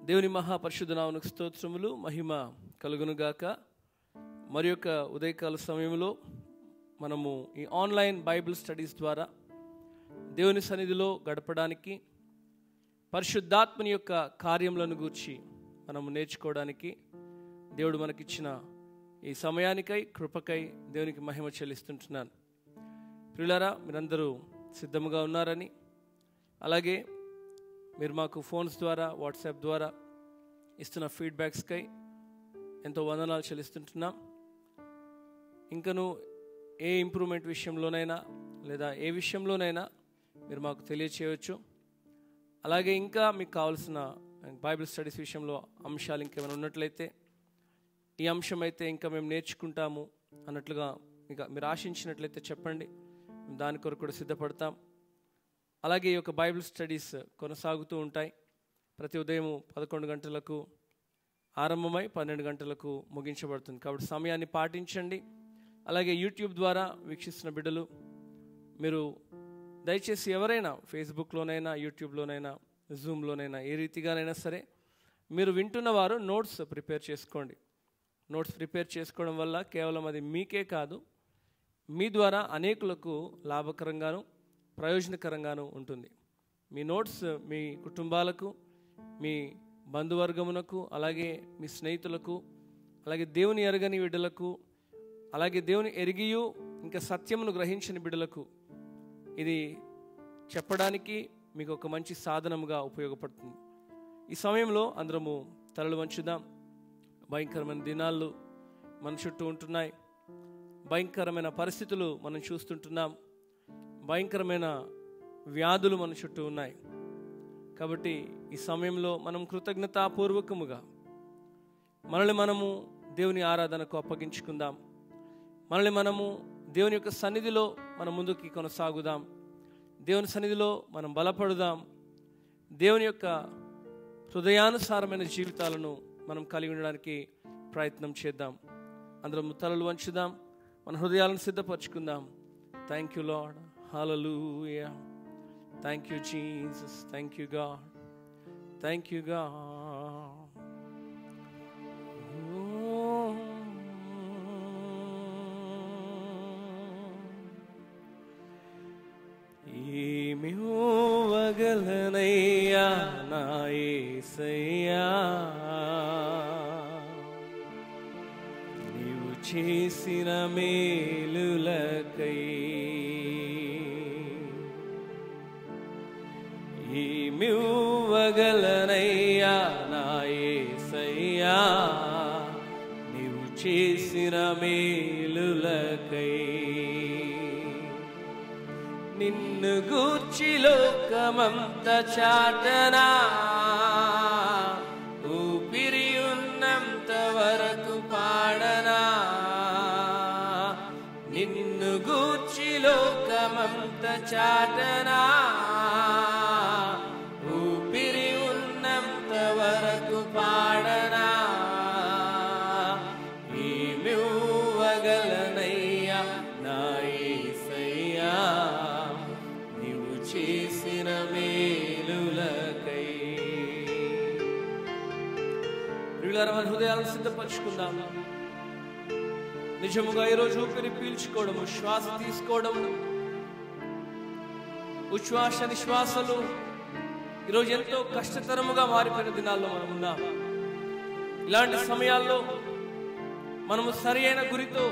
దేవుని మహాపరిశుద్ధ నామమునకు స్తోత్రములు, మహిమ కలుగునుగాక. మరి యొక్క ఉదయకాల సమయంలో మనము ఈ ఆన్లైన్ బైబిల్ స్టడీస్ ద్వారా దేవుని సన్నిధిలో గడపడానికి, పరిశుద్ధాత్మని యొక్క కార్యములను గూర్చి మనము నేర్చుకోవడానికి దేవుడు మనకిచ్చిన ఈ సమయానికై, కృపకై దేవునికి మహిమ చెల్లిస్తుంటున్నాను. ప్రియులారా, మీరందరూ సిద్ధముగా ఉన్నారని, అలాగే మీరు మాకు ఫోన్స్ ద్వారా, వాట్సాప్ ద్వారా ఇస్తున్న ఫీడ్బ్యాక్స్కై ఎంతో వందనాలు చెల్లిస్తుంటున్నాం. ఇంకను ఏ ఇంప్రూవ్మెంట్ విషయంలోనైనా లేదా ఏ విషయంలోనైనా మీరు మాకు తెలియచేయవచ్చు. అలాగే ఇంకా మీకు కావాల్సిన బైబిల్ స్టడీస్ విషయంలో అంశాలు ఇంకేమైనా ఉన్నట్లయితే, ఈ అంశం అయితే ఇంకా మేము నేర్చుకుంటాము అన్నట్లుగా మీరు ఆశించినట్లయితే చెప్పండి, దాని కొరకు కూడా సిద్ధపడతాం. అలాగే ఈ యొక్క బైబిల్ స్టడీస్ కొనసాగుతూ ఉంటాయి. ప్రతి ఉదయం 11 గంటలకు ఆరంభమై 12 గంటలకు ముగించబడుతుంది. కాబట్టి సమయాన్ని పాటించండి. అలాగే యూట్యూబ్ ద్వారా వీక్షిస్తున్న బిడ్డలు, మీరు దయచేసి ఎవరైనా ఫేస్బుక్లోనైనా, యూట్యూబ్లోనైనా, జూమ్లోనైనా, ఏ రీతిగానైనా సరే మీరు వింటున్నవారు నోట్స్ ప్రిపేర్ చేసుకోండి. నోట్స్ ప్రిపేర్ చేసుకోవడం వల్ల కేవలం అది మీకే కాదు, మీ ద్వారా అనేకులకు లాభకరంగాను ప్రయోజనకరంగాను ఉంటుంది. మీ నోట్స్ మీ కుటుంబాలకు, మీ బంధువర్గమునకు, అలాగే మీ స్నేహితులకు, అలాగే దేవుని ఎరగని బిడ్డలకు, అలాగే దేవుని ఎరిగియు ఇంకా సత్యమును గ్రహించిన బిడ్డలకు ఇది చెప్పడానికి మీకు ఒక మంచి సాధనముగా ఉపయోగపడుతుంది. ఈ సమయంలో అందరము తలలు వంచుదాం. భయంకరమైన దినాలు మన చుట్టూ ఉంటున్నాయి. భయంకరమైన పరిస్థితులు మనం చూస్తుంటున్నాం. భయంకరమైన వ్యాధులు మన చుట్టూ ఉన్నాయి. కాబట్టి ఈ సమయంలో మనం కృతజ్ఞతాపూర్వకముగా మనల్ని మనము దేవుని ఆరాధనకు అప్పగించుకుందాం. మనల్ని మనము దేవుని యొక్క సన్నిధిలో మనం ముందుకి కొనసాగుదాం. దేవుని సన్నిధిలో మనం బలపడుదాం. దేవుని యొక్క హృదయానుసారమైన జీవితాలను మనం కలిగి ఉండడానికి ప్రయత్నం చేద్దాం. అందరం తలలు వంచుదాం, మన హృదయాలను సిద్ధపరచుకుందాం. Thank you Lord. Hallelujah. Thank you, Jesus. Thank you, God. Thank you, God. ఏమి వగలనయ్యా నా యేసయ్యా, నీవు చేసిన మేలులకై. ఏమివ్వగలనయ్యా నా యేసయ్యా, నీవు చేసిన మేలులకై. నిన్ను గూర్చి లోకమంత చాటనా, ఊపిరి ఉన్నంత వరకు పాడనా. నిన్ను గూర్చి లోకమంత చాటనా, ఊపిరి ఉన్నంత వరకు పాడనా. ఏమివ్వగలనయ్యా నా యేసయ్యా, నీవు చేసిన మేలులకై. ప్రియులారా, మన హృదయాలను సిద్ధపరచుకుందాం. నిజముగా ఈరోజు ఊపిరి పీల్చుకోవడము, శ్వాస తీసుకోవడము, ఉచ్ఛ్వాస నిశ్వాసలు ఈరోజు ఎంతో కష్టతరముగా మారిపోయిన దినాల్లో మనం ఉన్నాం. ఇలాంటి సమయాల్లో మనము సరి అయిన గురితో,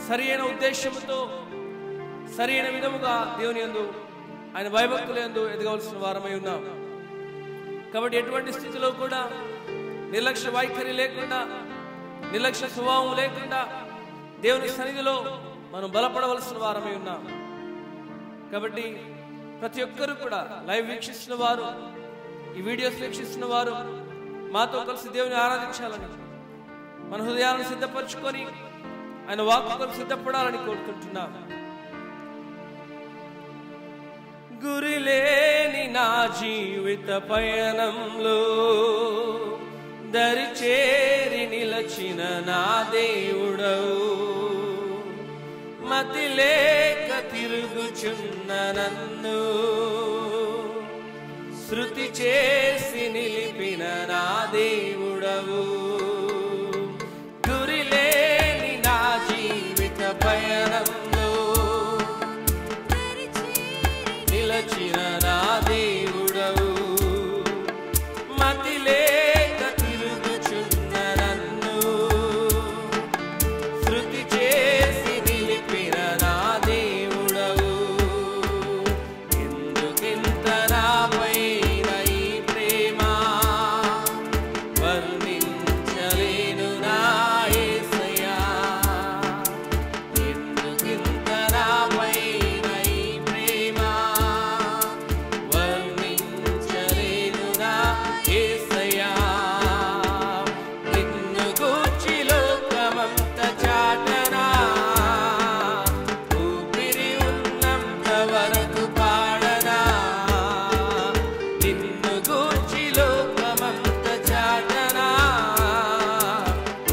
సరి అయిన ఉద్దేశంతో, సరి అయిన విధముగా దేవుని యందు, ఆయన భయభక్తుల యందు ఎదగవలసిన వారమై ఉన్నాం. కాబట్టి ఎటువంటి స్థితిలో కూడా నిర్లక్ష్య వైఖరి లేకుండా, నిర్లక్ష్య స్వభావం లేకుండా దేవుని సన్నిధిలో మనం బలపడవలసిన వారమై ఉన్నాం. కాబట్టి ప్రతి ఒక్కరు కూడా, లైవ్ వీక్షిస్తున్న వారు, ఈ వీడియోస్ వీక్షిస్తున్న వారు మాతో కలిసి దేవుని ఆరాధించాలని, మన హృదయాలను సిద్ధపరచుకొని ఆయన వాక్కు కొరకు సిద్ధపడాలని కోరుకుంటున్నాం. గురిలేని నా జీవిత పయనంలో దరిచేరి నిలచిన నా దేవుడవు, మతి లేక తిరుగుచున్న నన్ను శృతి చేసి చేసి నిలిపిన నా దేవుడవు, గురిలేని నా జీవిత పయనంలో నిలచిన నా దేవుడవు, మతిలేక తిరుగుచున్న నన్ను శృతి చేసి నిలిపిన నా దేవుడవు, ఎందుకింత నాపైన ఈ ప్రేమ వర్ణించలేను నా యేసయ్యా, ఎందుకింత నాపైన ఈ ప్రేమ వర్ణించలేను నా యేసయ్యా, నిన్ను గూర్చి లోకమంత చాటనా, ఊపిరి ఉన్నంత వరకు పాడనా, నిన్ను గూర్చి లోకమంత చాటనా,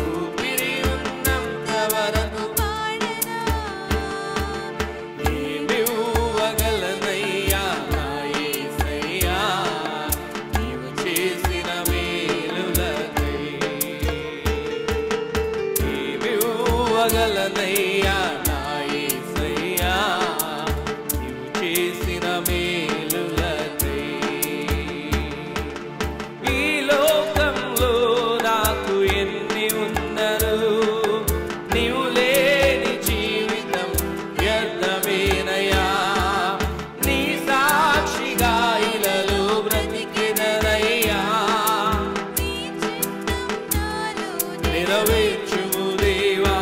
ఊపిరి ఉన్నంత వరకు పాడనా, ఏమివ్వగలనయ్యా నా యేసయ్యా, నీవు చేసిన మేలులకై, ఏమివ్వగలనయ్యా నా యేసయ్యా, నీవు చేసిన మేలులకై, ఈ లోకంలో నాకు ఎన్ని ఉన్నరు, నీవు లేని జీవితం వ్యర్థమేనయ్యా, నీ సాక్షిగా ఇలలో బ్రతికెదనయ్యా, నెరవేర్చుము దేవా,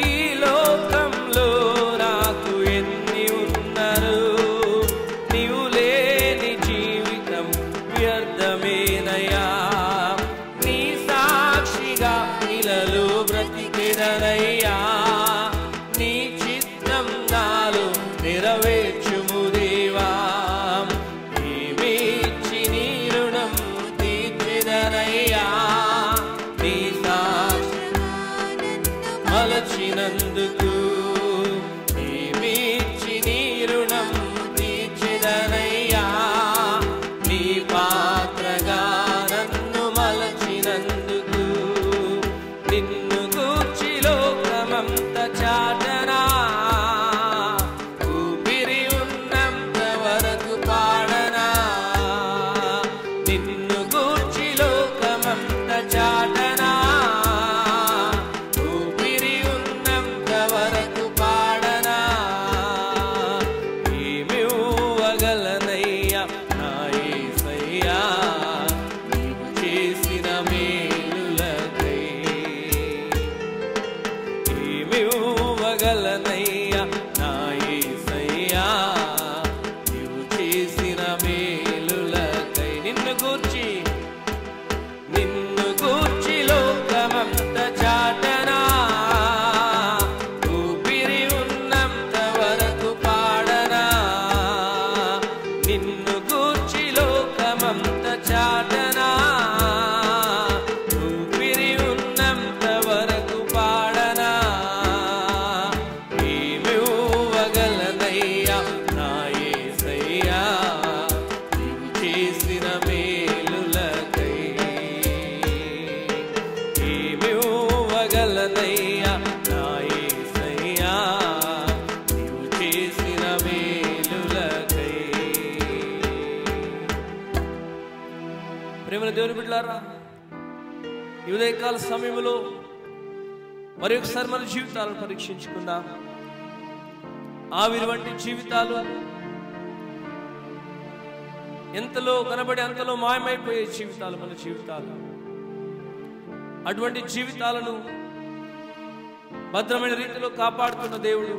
ఈ లోకంలో నాకు ఎన్ని ఉన్నరు, నీవు లేని జీవితం వ్యర్థమేనయ్యా, నీ సాక్షిగా ఇలలో బ్రతికెదనయ్యా, నీ చిత్తం నాలో నెరవేర్చుము దేవా, ఏమిచ్చి నీ రుణం తీర్చెదనయ్యా, నీ సాక్షి మలచినందుకు, ఏమిచ్చి నీ రుణం తీర్చెదనయ్యా, నీ పాత్రగా నన్ను మలచినందుకు, నిన్ను గూర్చి లోకమంత చాటనా, ఊపిరి ఉన్నంత వరకు పాడనా, నిన్ను గూర్చి లోకమంత చాటనా, ఊపిరి ఉన్నంత వరకు పాడనా, ఏమివ్వగలనయ్యా నా యేసయ్యా, నీవు చేసిన మేలులకై, ఏమివ్వగలనయ్యా నా యేసయ్యా, నీవు చేసిన మేలులకై, నిన్ను గూర్చి లోకమంత చాటనా, ఊపిరి ఉన్నంత వరకు పాడనా, నిన్ను గూర్చి లోకమంత చాటనా, ఊపిరి ఉన్నంత వరకు పాడనా, ఏమివ్వగలనయ్యా నా యేసయ్యా, నీవు చేసిన మేలులకై, ఏమివ్వగలనయ్యా నా యేసయ్యా, నీవు చేసిన మేలులకై. ప్రేమల దేవుని బిడ్డలారా, ఈ ఉదయకాల సమయంలో మరి ఒకసారి మన జీవితాలను పరీక్షించుకుందాం. ఆవిరి వంటి జీవితాలు ఎంతలో కనబడి అంతలో మాయమైపోయే జీవితాలు మన జీవితాలు. అటువంటి జీవితాలను భద్రమైన రీతిలో కాపాడుతున్న దేవుడు,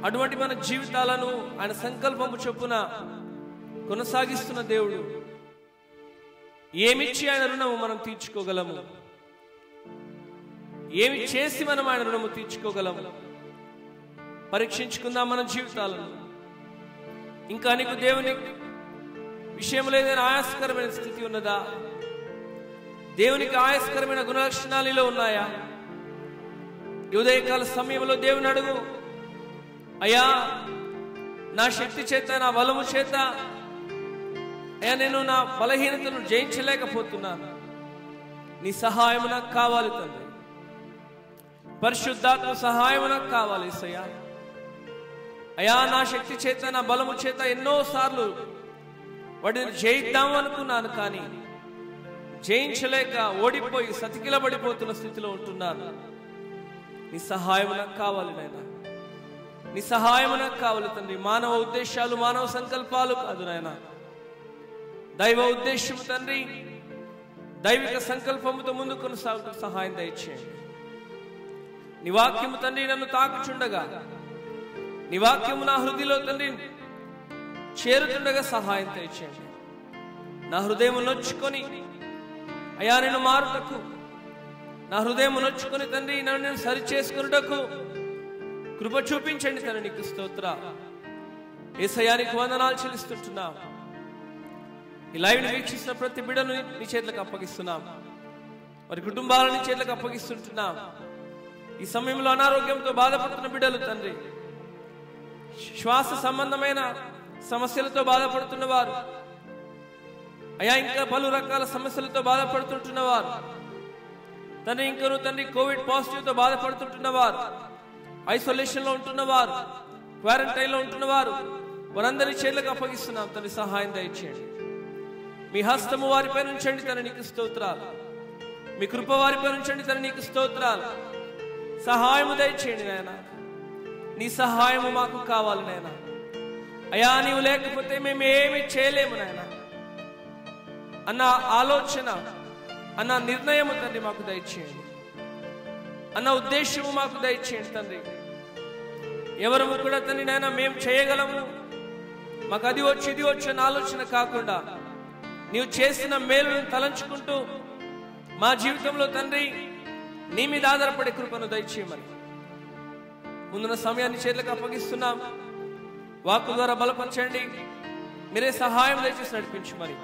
అటువంటి మన జీవితాలను ఆయన సంకల్పము చొప్పున కొనసాగిస్తున్న దేవుడు, ఏమిచ్చి ఆయన రుణము మనం తీర్చుకోగలము, ఏమి చేసి మనం ఆయన రుణము తీర్చుకోగలము? పరీక్షించుకుందాం మన జీవితాలను. ఇంకా నీకు దేవుని విషయంలో ఏదైనా ఆయాస్కరమైన స్థితి ఉన్నదా? దేవునికి ఆయాస్కరమైన గుణలక్షణాలు ఉన్నాయా? ఈ ఉదయకాల సమయంలో దేవుని అడుగు, అయ్యా నా శక్తి చేత, నా బలము చేత అయ్యా, నేను నా బలహీనతను జయించలేకపోతున్నాను. నీ సహాయం నాకు కావాలి తండ్రి. పరిశుద్ధాత్మ సహాయం నాకు కావాలి యేసయ్యా. అయ్యా, నా శక్తి చేత, నా బలము చేత ఎన్నోసార్లు వాటిని జయిద్దాము అనుకున్నాను, కానీ జయించలేక ఓడిపోయి సతికిలబడిపోతున్న స్థితిలో ఉంటున్నాను. నీ సహాయం నాకు కావాలి నాయనా. నీ సహాయం నాకు కావాలి తండ్రి. మానవ ఉద్దేశాలు, మానవ సంకల్పాలు కాదు నాయనా, దైవ ఉద్దేశం తండ్రి, దైవిక సంకల్పముతో ముందు కొనసాగుతూ సహాయం దయచేయండి. నీ వాక్యము తండ్రి నన్ను తాకుచుండగా, నీ వాక్యము నా హృదయలో తండ్రి చేరుతుండగా సహాయం దయచేయండి. నా హృదయం నొచ్చుకొని అయ్యా నేను మారుటకు, నా హృదయం నొచ్చుకొని తండ్రి నన్ను నేను సరి చేసుకున్నటకు కృప చూపించండి తండ్రి. నీకు స్తోత్రాలు యేసయ్యా, నీకు వందనాలు చెల్లిస్తుంటున్నాం. ఈ లైవ్ని వీక్షిస్తున్న ప్రతి బిడ్డను నీ చేతులకు అప్పగిస్తున్నాం. వారి కుటుంబాలను నీ చేతులకు అప్పగిస్తుంటున్నాం. ఈ సమయంలో అనారోగ్యంతో బాధపడుతున్న బిడ్డలు తండ్రి, శ్వాస సంబంధమైన సమస్యలతో బాధపడుతున్న వారు అయ్యా, ఇంకా పలు రకాల సమస్యలతో బాధపడుతుంటున్న వారు తండ్రి, ఇంకను తండ్రి కోవిడ్ పాజిటివ్తో బాధపడుతుంటున్న వారు, ఐసోలేషన్లో ఉంటున్న వారు, క్వారంటైన్లో ఉంటున్న వారు, వారందరి చేతులకు అప్పగిస్తున్నాం తండ్రి. సహాయం దయచేయండి. మీ హస్తము వారిపై ఉంచండి తండ్రి. నీకు స్తోత్రాలు. మీ కృప వారిపై ఉంచండి తండ్రి. నీకు స్తోత్రాలు. సహాయము దయచేయండి నాయన. నీ సహాయము మాకు కావాలి నాయన. అయ్యా, నీవు లేకపోతే మేము ఏమి చేయలేము నాయన అన్న ఆలోచన, అన్న నిర్ణయము తండ్రి మాకు దయచేయండి. అన్న ఉద్దేశము మాకు దయచేయండి తండ్రి. ఎవరము కూడా తండ్రి నాయన మేము చేయగలము, మాకు అది వచ్చి ఇది వచ్చి అన్న ఆలోచన కాకుండా నీవు చేసిన మేలును తలంచుకుంటూ మా జీవితంలో తండ్రి నీ మీద ఆధారపడే కృపను దయచేయమని ముందున్న సమయాన్ని చేతులకు అప్పగిస్తున్నాం. వాక్కు ద్వారా బలపరచండి. మీరే సహాయం దయచేసి నడిపించమని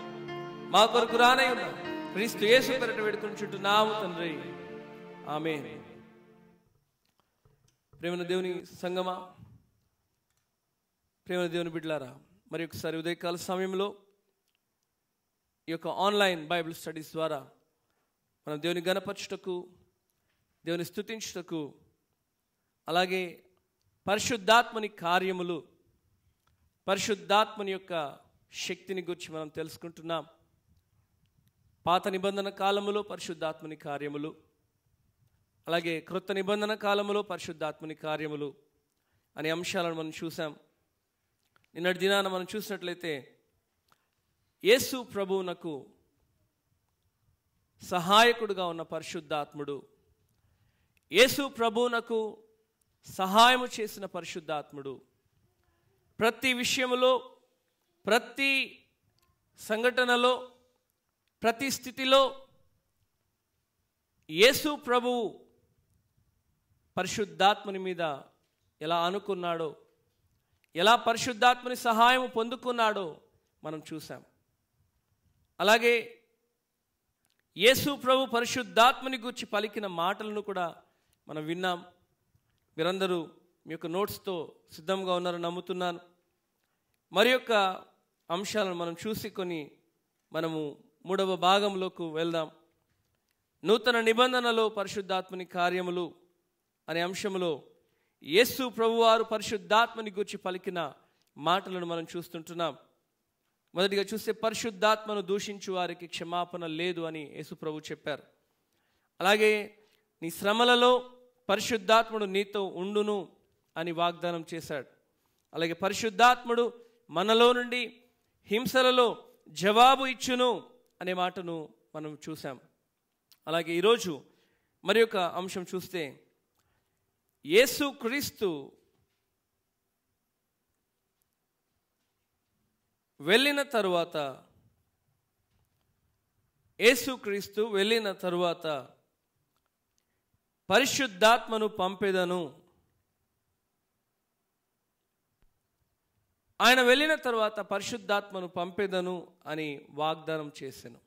మా కొరకు రానై ఉన్న క్రీస్తు యేసు పేరిట వేడుకొనుచున్నాము తండ్రి. ఆమేన్. ప్రేమన దేవుని సంగమా, ప్రేమన దేవుని బిడ్డలారా, మరి ఒకసారి ఉదయకాల సమయంలో ఈ యొక్క ఆన్లైన్ బైబిల్ స్టడీస్ ద్వారా మనం దేవుని గణపరచుటకు, దేవుని స్తుతించుటకు, అలాగే పరిశుద్ధాత్మని కార్యములు, పరిశుద్ధాత్మని యొక్క శక్తిని గురించి మనం తెలుసుకుంటున్నాం. పాత నిబంధన కాలములో పరిశుద్ధాత్మని కార్యములు, అలాగే క్రొత్త నిబంధన కాలములో పరిశుద్ధాత్మని కార్యములు అనే అంశాలను మనం చూసాం. నిన్నటి దినాన మనం చూసినట్లయితే యేసు ప్రభువునకు సహాయకుడుగా ఉన్న పరిశుద్ధాత్ముడు, యేసు ప్రభువునకు సహాయము చేసిన పరిశుద్ధాత్ముడు, ప్రతి విషయములో, ప్రతి సంఘటనలో, ప్రతి స్థితిలో యేసు ప్రభువు పరిశుద్ధాత్మని మీద ఎలా అనుకున్నాడో, ఎలా పరిశుద్ధాత్మని సహాయం పొందుకున్నాడో మనం చూసాం. అలాగే యేసు ప్రభు పరిశుద్ధాత్మని గురించి పలికిన మాటలను కూడా మనం విన్నాం. మీరందరూ మీ యొక్క నోట్స్తో సిద్ధంగా ఉన్నారని నమ్ముతున్నాను. మరి యొక్క అంశాలను మనం చూసి మనము మూడవ భాగంలోకి వెళ్దాం. నూతన నిబంధనలో పరిశుద్ధాత్మని కార్యములు అనే అంశంలో యేసు ప్రభువారు పరిశుద్ధాత్మని గురించి పలికిన మాటలను మనం చూస్తుంటున్నాం. మొదటిగా చూస్తే పరిశుద్ధాత్మను దూషించు వారికి క్షమాపణ లేదు అని యేసు ప్రభు చెప్పారు. అలాగే నీ శ్రమలలో పరిశుద్ధాత్ముడు నీతో ఉండును అని వాగ్దానం చేశాడు. అలాగే పరిశుద్ధాత్ముడు మనలో నుండి హింసలలో జవాబు ఇచ్చును అనే మాటను మనం చూసాం. అలాగే ఈరోజు మరి ఒక అంశం చూస్తే యేసు క్రీస్తు వెళ్ళిన తరువాత పరిశుద్ధాత్మను పంపెదను. ఆయన వెళ్ళిన తరువాత పరిశుద్ధాత్మను పంపెదను అని వాగ్దానం చేసెను.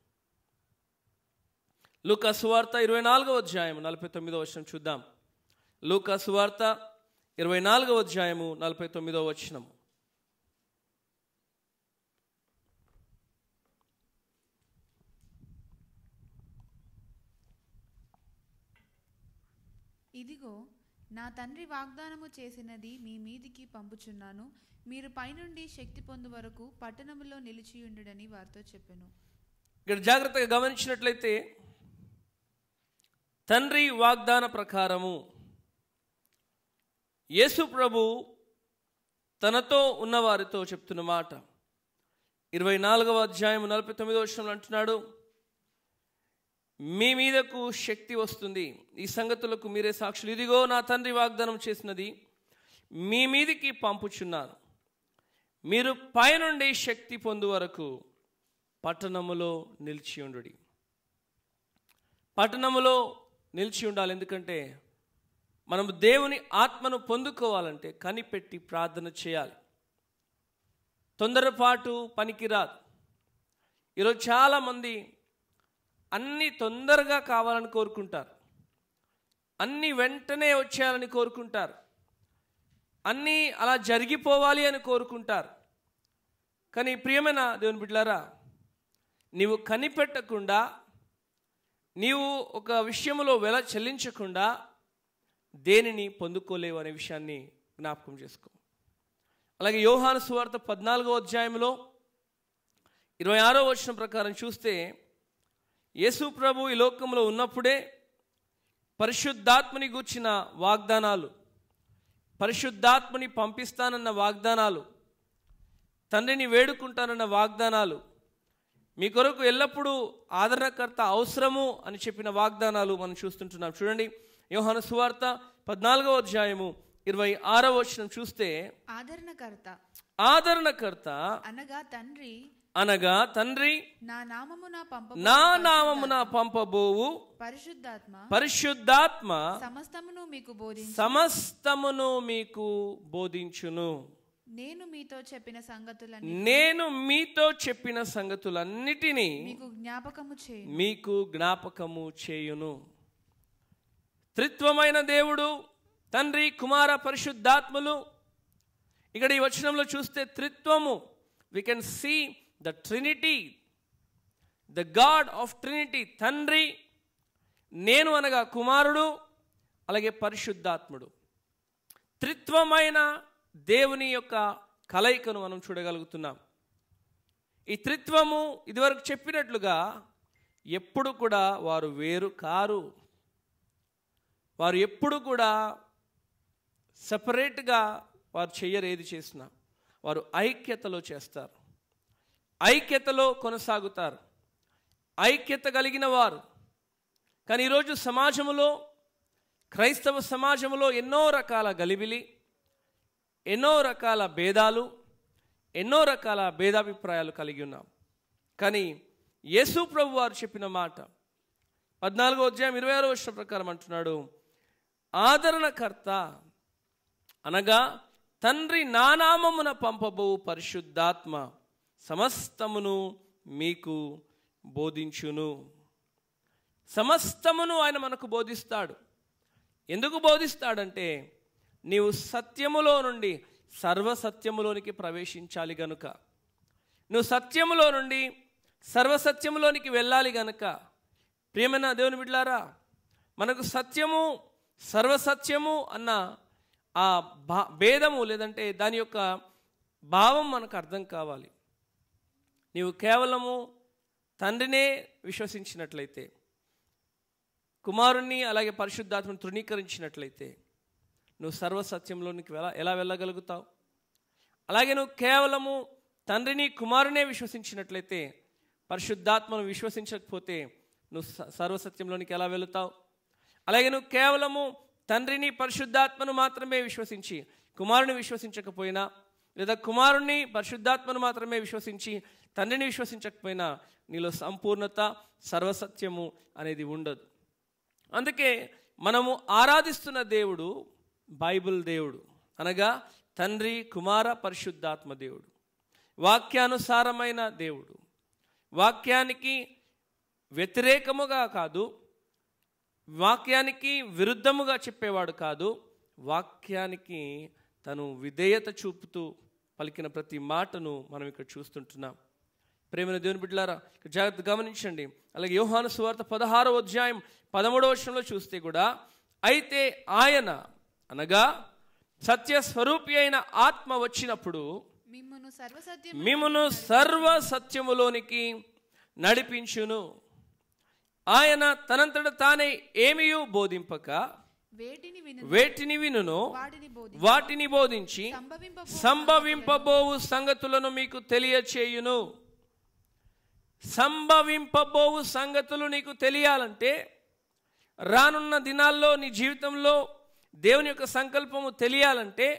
లూకా సువార్త 24వ అధ్యాయం 49వ వచనం చూద్దాం. లూకా సువార్త 24వ అధ్యాయము 49వ వచనం. ఇదిగో నా తండ్రి వాగ్దానము చేసినది మీ మీదికి పంపుచున్నాను, మీరు పైనుండి శక్తి పొందు వరకు పట్టణములో నిలిచియుండుడని వారితో చెప్పెను. ఇక్కడ జాగ్రత్తగా గమనించినట్లయితే తండ్రి వాగ్దాన ప్రకారము యేసు ప్రభు తనతో ఉన్నవారితో చెప్తున్న మాట 24వ అధ్యాయం 49వ వచనంలో అంటున్నాడు, మీ మీదకు శక్తి వస్తుంది, ఈ సంగతులకు మీరే సాక్షులు. ఇదిగో నా తండ్రి వాగ్దానం చేసినది మీ మీదికి పంపుచున్నాను, మీరు పైనుండి శక్తి పొందు వరకు పట్టణములో నిలిచి ఉండుడి. పట్టణములో నిలిచి ఉండాలి. ఎందుకంటే మనం దేవుని ఆత్మను పొందుకోవాలంటే కనిపెట్టి ప్రార్థన చేయాలి. తొందరపాటు పనికిరాదు. ఈరోజు చాలామంది అన్నీ తొందరగా కావాలని కోరుకుంటారు, అన్నీ వెంటనే వచ్చేయాలని కోరుకుంటారు, అన్నీ అలా జరిగిపోవాలి అని కోరుకుంటారు. కానీ ప్రియమైన దేవుని బిడ్డలారా, నీవు కనిపెట్టకుండా, నీవు ఒక విషయంలో వెల చెల్లించకుండా దేనిని పొందుకోలేవు అనే విషయాన్ని జ్ఞాపకం చేసుకో. అలాగే యోహాను సువార్త 14వ అధ్యాయంలో 26వ వచనం ప్రకారం చూస్తే, యేసు ప్రభు ఈ లోకంలో ఉన్నప్పుడే పరిశుద్ధాత్మని గూర్చిన వాగ్దానాలు, పరిశుద్ధాత్మని పంపిస్తానన్న వాగ్దానాలు, తండ్రిని వేడుకుంటానన్న వాగ్దానాలు, మీ కొరకు ఎల్లప్పుడూ ఆదరణకర్త అవసరము అని చెప్పిన వాగ్దానాలు మనం చూస్తుంటున్నాం. చూడండి, యోహాను సువార్త 14వ అధ్యాయము 26వ వచనం చూస్తే, ఆదరణకర్త అనగా తండ్రి నా నామమున పంపబోవు పరిశుద్ధాత్మ సమస్తమును మీకు బోధించును. నేను మీతో చెప్పిన సంగతులన్నిటినీ మీకు జ్ఞాపకము చేయును. త్రిత్వమైన దేవుడు తండ్రి, కుమార, పరిశుద్ధాత్మలు. ఇక్కడ ఈ వచనంలో చూస్తే త్రిత్వము, we can see the Trinity, the God of Trinity. తండ్రి, నేను అనగా కుమారుడు, అలాగే పరిశుద్ధాత్ముడు. త్రిత్వమైన దేవుని యొక్క కలయికను మనం చూడగలుగుతున్నాం. ఈ త్రిత్వము ఇదివరకు చెప్పినట్లుగా ఎప్పుడు కూడా వారు వేరు కారు. వారు ఎప్పుడు కూడా సపరేట్గా వారు చెయ్యరు. ఏది చేసినా వారు ఐక్యతలో చేస్తారు, ఐక్యతలో కొనసాగుతారు, ఐక్యత కలిగిన వారు. కానీ ఈరోజు సమాజంలో, క్రైస్తవ సమాజంలో ఎన్నో రకాల గలిబిలి, ఎన్నో రకాల భేదాలు, ఎన్నో రకాల భేదాభిప్రాయాలు కలిగి ఉన్నాం. కానీ యేసు ప్రభు వారు చెప్పిన మాట 14వ అధ్యాయం 26వ వచనం ప్రకారం అంటున్నాడు, ఆదరణకర్త అనగా తండ్రి నా నామమున పంపబోవు పరిశుద్ధాత్మ సమస్తమును మీకు బోధించును. సమస్తమును ఆయన మనకు బోధిస్తాడు. ఎందుకు బోధిస్తాడంటే, నీవు సత్యములో నుండి సర్వసత్యములోనికి ప్రవేశించాలి గనుక, నువ్వు సత్యములో నుండి సర్వసత్యములోనికి వెళ్ళాలి గనుక. ప్రియమైన దేవుని బిడ్డలారా, మనకు సత్యము, సర్వసత్యము అన్న ఆ భేదము లేదంటే దాని యొక్క భావం మనకు అర్థం కావాలి. నీవు కేవలము తండ్రినే విశ్వసించినట్లయితే, కుమారుణ్ణి అలాగే పరిశుద్ధాత్మను తృణీకరించినట్లయితే నువ్వు సర్వసత్యంలోనికి ఎలా వెళ్ళగలుగుతావు? అలాగే నువ్వు కేవలము తండ్రిని, కుమారునే విశ్వసించినట్లయితే, పరిశుద్ధాత్మను విశ్వసించకపోతే నువ్వు సర్వసత్యంలోనికి ఎలా వెళుతావు? అలాగే నువ్వు కేవలము తండ్రిని, పరిశుద్ధాత్మను మాత్రమే విశ్వసించి కుమారుని విశ్వసించకపోయినా, లేదా కుమారుణ్ణి, పరిశుద్ధాత్మను మాత్రమే విశ్వసించి తండ్రిని విశ్వసించకపోయినా నీలో సంపూర్ణత, సర్వసత్యము అనేది ఉండదు. అందుకే మనము ఆరాధిస్తున్న దేవుడు బైబిల్ దేవుడు, అనగా తండ్రి, కుమార, పరిశుద్ధాత్మ దేవుడు, వాక్యానుసారమైన దేవుడు. వాక్యానికి వ్యతిరేకముగా కాదు, వాక్యానికి విరుద్ధముగా చెప్పేవాడు కాదు, వాక్యానికి తను విధేయత చూపుతూ పలికిన ప్రతి మాటను మనం ఇక్కడ చూస్తుంటున్నాం. ప్రేమైన దేవుని బిడ్డలారా, జాగ్రత్త గమనించండి. అలాగే యోహాను సువార్త 16వ అధ్యాయం 13వ వచనంలో చూస్తే కూడా అయితే ఆయన అనగా సత్యస్వరూపి అయిన ఆత్మ వచ్చినప్పుడు మిమ్మును సర్వ సత్యములోనికి నడిపించును. ఆయన తనంతట తానే ఏమియూ బోధింపక వేటిని వినును వాటిని బోధించి సంభవింపబోవు సంగతులను మీకు తెలియచేయును. సంభవింపబోవు సంగతులు నీకు తెలియాలంటే, రానున్న దినాల్లో నీ జీవితంలో దేవుని యొక్క సంకల్పము తెలియాలంటే,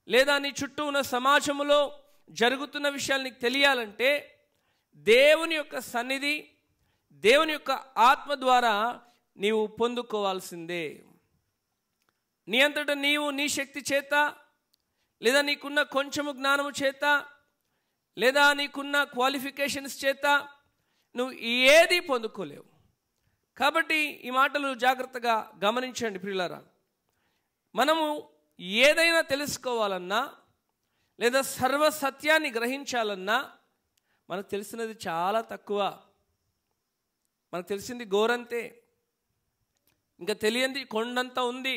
లేదా నీ చుట్టూ ఉన్న సమాజంలో జరుగుతున్న విషయాలు నీకు తెలియాలంటే, దేవుని యొక్క సన్నిధి, దేవుని యొక్క ఆత్మ ద్వారా నీవు పొందుకోవాల్సిందే. నీ అంతటా నీవు నీ శక్తి చేత, లేదా నీకున్న కొంచెము జ్ఞానము చేత, లేదా నీకున్న క్వాలిఫికేషన్స్ చేత నువ్వు ఏది పొందుకోలేవు. కాబట్టి ఈ మాటలు జాగ్రత్తగా గమనించండి ప్రియులారా. మనము ఏదైనా తెలుసుకోవాలన్నా, లేదా సర్వ సత్యాన్ని గ్రహించాలన్నా మనకు తెలిసినది చాలా తక్కువ. మనకు తెలిసింది గోరంతే, ఇంకా తెలియంది కొండంత ఉంది.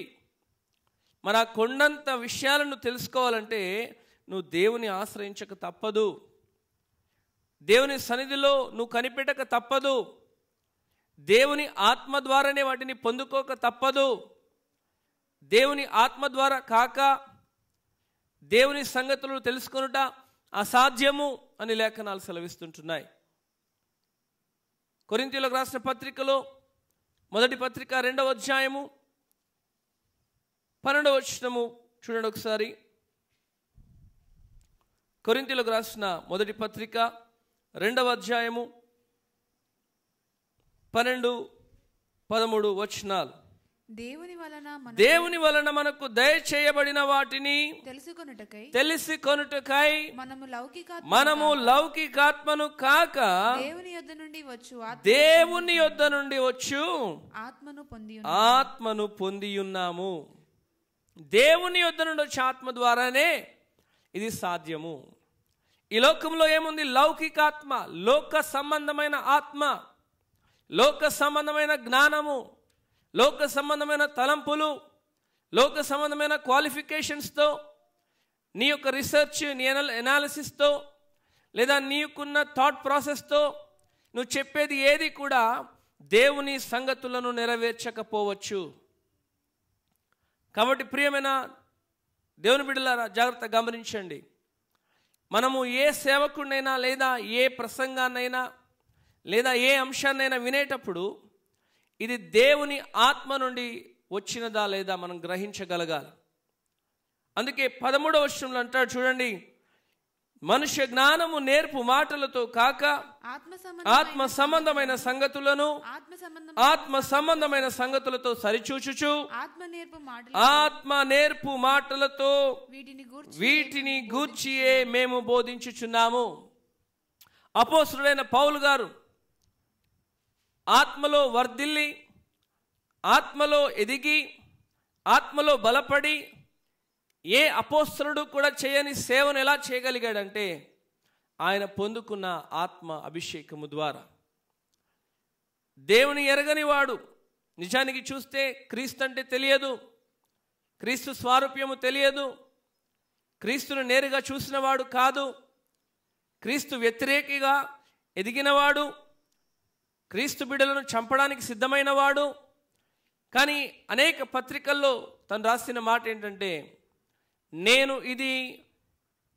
మరి ఆ కొండంత విషయాలను తెలుసుకోవాలంటే నువ్వు దేవుని ఆశ్రయించక తప్పదు. దేవుని సన్నిధిలో నువ్వు కనిపెట్టక తప్పదు. దేవుని ఆత్మ ద్వారానే వాటిని పొందుకోక తప్పదు. దేవుని ఆత్మ ద్వారా కాక దేవుని సంగతులను తెలుసుకొనుట అసాధ్యము అని లేఖనాలు సెలవిస్తుంటున్నాయి. కొరింథీయులకు రాసిన పత్రికలో మొదటి పత్రిక 2వ అధ్యాయము 12వ వచనము చూడండి ఒకసారి. కొరింథీయులకు రాసిన మొదటి పత్రిక 2వ అధ్యాయము 12-13 వచనాలు. దేవుని వలన మనకు దయచేయబడిన వాటిని తెలుసుకొనుటకై మనము లౌకికాత్మను కాక దేవుని యొద్ద నుండి వచ్చు ఆత్మను పొంది ఉన్నాము. దేవుని యొద్ద నుండి వచ్చే ఆత్మ ద్వారానే ఇది సాధ్యము. ఈ లోకంలో ఏముంది? లౌకికాత్మ, లోక సంబంధమైన ఆత్మ, లోక సంబంధమైన జ్ఞానము, లోక సంబంధమైన తలంపులు, లోక సంబంధమైన క్వాలిఫికేషన్స్తో, నీ యొక్క రీసెర్చ్, నీ ఎనాలిసిస్తో, లేదా నీకున్న థాట్ ప్రాసెస్తో నువ్వు చెప్పేది ఏది కూడా దేవుని సంగతులను నెరవేర్చకపోవచ్చు. కాబట్టి ప్రియమైన దేవుని బిడ్డలారా, జాగ్రత్తగా గమనించండి. మనము ఏ సేవకుడినైనా, లేదా ఏ ప్రసంగాన్నైనా, లేదా ఏ అంశాన్నైనా వినేటప్పుడు ఇది దేవుని ఆత్మ నుండి వచ్చినదా లేదా మనం గ్రహించగలగాలి. అందుకే 13వ వచనంలో అంటాడు చూడండి, మనుష్య జ్ఞానము నేర్పు మాటలతో కాక ఆత్మ సంబంధమైన సంగతులను ఆత్మ సంబంధమైన సంగతులతో సరిచూచుచు ఆత్మ నేర్పు మాటలతో వీటిని గూర్చియే మేము బోధించుచున్నాము. అపోస్తలుడైన పౌలు గారు ఆత్మలో వర్ధిల్లి, ఆత్మలో ఎదిగి, ఆత్మలో బలపడి ఏ అపోస్తలుడు కూడా చేయని సేవను ఎలా చేయగలిగాడంటే ఆయన పొందుకున్న ఆత్మ అభిషేకము ద్వారా. దేవుని ఎరగని వాడు నిజానికి చూస్తే క్రీస్తు అంటే తెలియదు, క్రీస్తు స్వారూప్యము తెలియదు, క్రీస్తును నేరుగా చూసిన వాడు కాదు, క్రీస్తు వ్యతిరేకిగా ఎదిగినవాడు, క్రీస్తు బిడ్డలను చంపడానికి సిద్ధమైన వాడు. కానీ అనేక పత్రికల్లో తను రాసిన మాట ఏంటంటే, నేను ఇది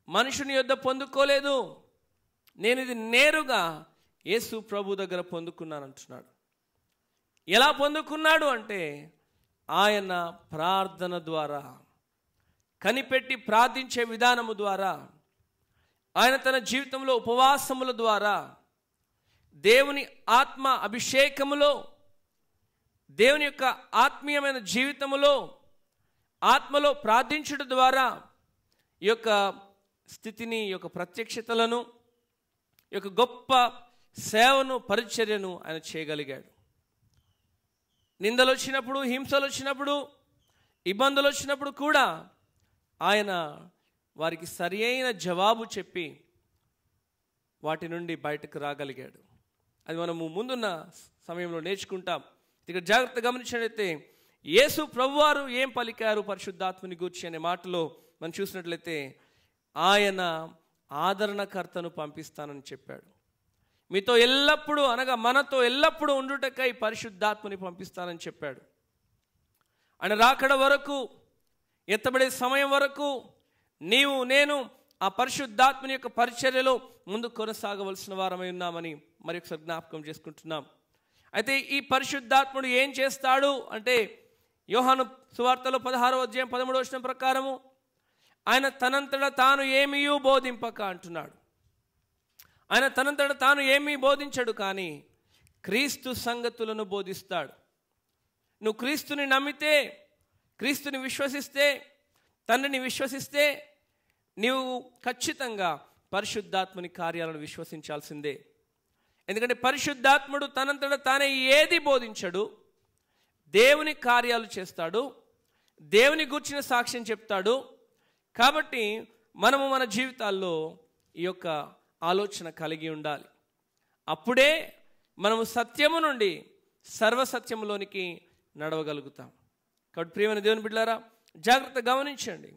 మనుషుని యొద్ద పొందుకోలేదు, నేను ఇది నేరుగా యేసు ప్రభు దగ్గర పొందుకున్నాను అంటున్నాడు. ఎలా పొందుకున్నాడు అంటే ఆయన ప్రార్థన ద్వారా, కనిపెట్టి ప్రార్థించే విధానము ద్వారా, ఆయన తన జీవితంలో ఉపవాసముల ద్వారా, దేవుని ఆత్మ అభిషేకములో, దేవుని యొక్క ఆత్మీయమైన జీవితములో, ఆత్మలో ప్రార్థించుట ద్వారా ఈ యొక్క స్థితిని, ఈ యొక్క ప్రత్యక్షతలను, ఈ యొక్క గొప్ప సేవను, పరిచర్యను ఆయన చేయగలిగాడు. నిందలు వచ్చినప్పుడు, హింసలు వచ్చినప్పుడు, ఇబ్బందులు వచ్చినప్పుడు కూడా ఆయన వారికి సరి అయిన జవాబు చెప్పి వాటి నుండి బయటకు రాగలిగాడు. అది మనము ముందున్న సమయంలో నేర్చుకుంటాం. ఇక్కడ జాగ్రత్త గమనించినట్లయితే యేసు ప్రభువారు ఏం పలికారు పరిశుద్ధాత్మని గూర్చి అనే మాటలో మనం చూసినట్లయితే ఆయన ఆదరణకర్తను పంపిస్తానని చెప్పాడు. మీతో ఎల్లప్పుడూ అనగా మనతో ఎల్లప్పుడూ ఉండుటకై పరిశుద్ధాత్మని పంపిస్తానని చెప్పాడు. ఆయన రాకడ వరకు, ఎత్తబడే సమయం వరకు నీవు నేను ఆ పరిశుద్ధాత్మని యొక్క పరిచర్యలో ముందు కొనసాగవలసిన వారమై ఉన్నామని మరి ఒకసారి జ్ఞాపకం చేసుకుంటున్నాం. అయితే ఈ పరిశుద్ధాత్ముడు ఏం చేస్తాడు అంటే యోహాను సువార్తలో 16వ అధ్యాయం 13వ వచనం ప్రకారము ఆయన తనంతట తాను ఏమీయూ బోధింపక అంటున్నాడు. ఆయన తనంతట తాను ఏమీ బోధించడు, కానీ క్రీస్తు సంగతులను బోధిస్తాడు. నువ్వు క్రీస్తుని నమ్మితే, క్రీస్తుని విశ్వసిస్తే, తండ్రిని విశ్వసిస్తే నీవు ఖచ్చితంగా పరిశుద్ధాత్మని కార్యాలను విశ్వసించాల్సిందే. ఎందుకంటే పరిశుద్ధాత్ముడు తనంతట తానే ఏది బోధించడు, దేవుని కార్యాలు చేస్తాడు, దేవుని గూర్చిన సాక్ష్యం చెప్తాడు. కాబట్టి మనము మన జీవితాల్లో ఈ యొక్క ఆలోచన కలిగి ఉండాలి. అప్పుడే మనము సత్యము నుండి సర్వసత్యములోనికి నడవగలుగుతాం. కాబట్టి ప్రియమైన దేవుని బిడ్డలారా, జాగ్రత్తగా గమనించండి.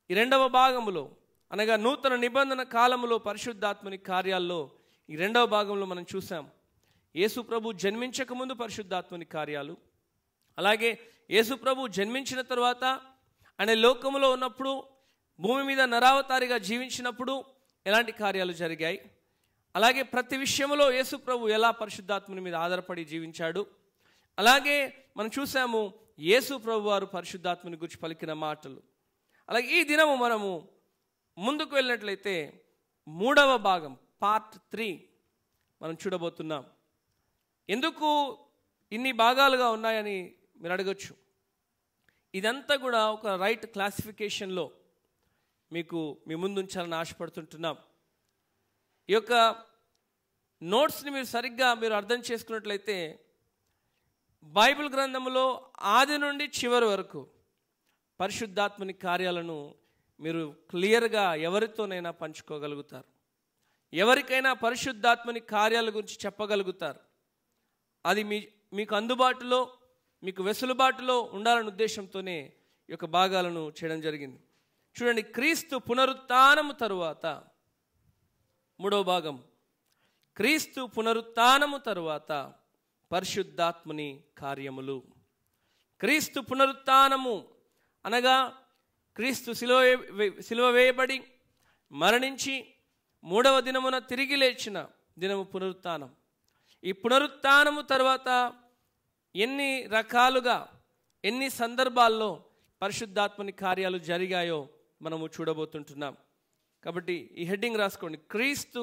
ఈ రెండవ భాగంలో అనగా నూతన నిబంధన కాలంలో పరిశుద్ధాత్మని కార్యాల్లో ఈ రెండవ భాగంలో మనం చూసాం. యేసు ప్రభు జన్మించక ముందు పరిశుద్ధాత్మని కార్యాలు, అలాగే యేసు ప్రభు జన్మించిన తర్వాత ఆయన లోకములో ఉన్నప్పుడు, భూమి మీద నరావతారిగా జీవించినప్పుడు ఎలాంటి కార్యాలు జరిగాయి, అలాగే ప్రతి విషయంలో యేసు ప్రభు ఎలా పరిశుద్ధాత్మని మీద ఆధారపడి జీవించాడు. అలాగే మనం చూసాము యేసు ప్రభు వారు పరిశుద్ధాత్మని గురించి పలికిన మాటలు. అలాగే ఈ దినము మనము ముందుకు వెళ్ళినట్లయితే 3వ భాగం పార్ట్ 3 మనం చూడబోతున్నాం. ఎందుకు ఇన్ని భాగాలుగా ఉన్నాయని మీరు అడగచ్చు. ఇదంతా కూడా ఒక రైట్ క్లాసిఫికేషన్లో మీకు మీ ముందు ఉంచాలని ఆశపడుతుంటున్నాం. ఈ యొక్క నోట్స్ని మీరు సరిగ్గా అర్థం చేసుకున్నట్లయితే బైబిల్ గ్రంథంలో ఆది నుండి చివరి వరకు పరిశుద్ధాత్మని కార్యాలను మీరు క్లియర్గా ఎవరితోనైనా పంచుకోగలుగుతారు. ఎవరికైనా పరిశుద్ధాత్మని కార్యాల గురించి చెప్పగలుగుతారు. అది మీకు అందుబాటులో, మీకు వెసులుబాటులో ఉండాలనే ఉద్దేశంతోనే ఈ యొక్క భాగాలను చేయడం జరిగింది. చూడండి, క్రీస్తు పునరుత్థానము తరువాత 3వ భాగం, క్రీస్తు పునరుత్థానము తరువాత పరిశుద్ధాత్మని కార్యములు. క్రీస్తు పునరుత్థానము అనగా క్రీస్తు సిలువ వేయబడి మరణించి 3వ దినమున తిరిగి లేచిన దినము పునరుత్థానం. ఈ పునరుత్థానము తర్వాత ఎన్ని రకాలుగా, ఎన్ని సందర్భాల్లో పరిశుద్ధాత్మని కార్యాలు జరిగాయో మనము చూడబోతుంటున్నాం. కాబట్టి ఈ హెడ్డింగ్ రాసుకోండి, క్రీస్తు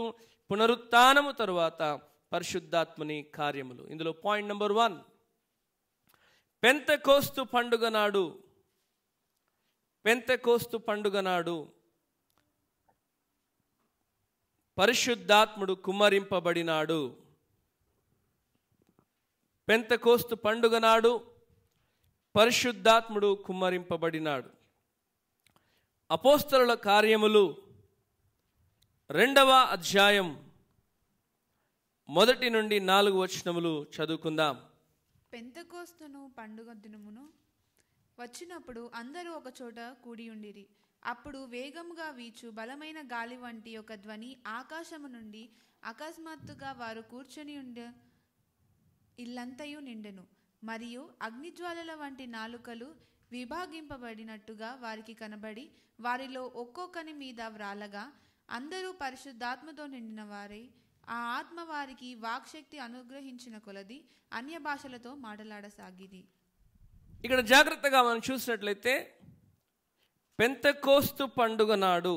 పునరుత్థానము తరువాత పరిశుద్ధాత్మని కార్యములు. ఇందులో పాయింట్ నెంబర్ 1, పెంతెకోస్తు పండుగ నాడు, పెంతెకోస్తు పండుగ నాడు పరిశుద్ధాత్ముడు కుమ్మరింపబడినాడు. పెంతెకోస్తు పండుగ నాడు పరిశుద్ధాత్ముడు కుమ్మరింపబడినాడు. అపోస్తలుల కార్యములు 2వ అధ్యాయం 1 నుండి 4 వచనములు చదువుకుందాం. పెంతెకోస్తును పండుగ దినమును వచ్చినప్పుడు అందరూ ఒక చోట కూడి ఉండిరి. అప్పుడు వేగముగా వీచు బలమైన గాలి వంటి ఒక ధ్వని ఆకాశము నుండి అకస్మాత్తుగా వారు కూర్చొని ఉండే ఇల్లంతయు నిండెను. మరియు అగ్నిజ్వాలల వంటి నాలుకలు విభాగింపబడినట్టుగా వారికి కనబడి వారిలో ఒక్కొక్కని మీద వ్రాలగా అందరూ పరిశుద్ధాత్మతో నిండిన వారై ఆ ఆత్మ వారికి వాక్శక్తి అనుగ్రహించిన కొలది అన్య భాషలతో మాట్లాడసాగిరి. ఇక్కడ జాగ్రత్తగా మనం చూసినట్లయితే పెంతెకోస్తు పండుగ నాడు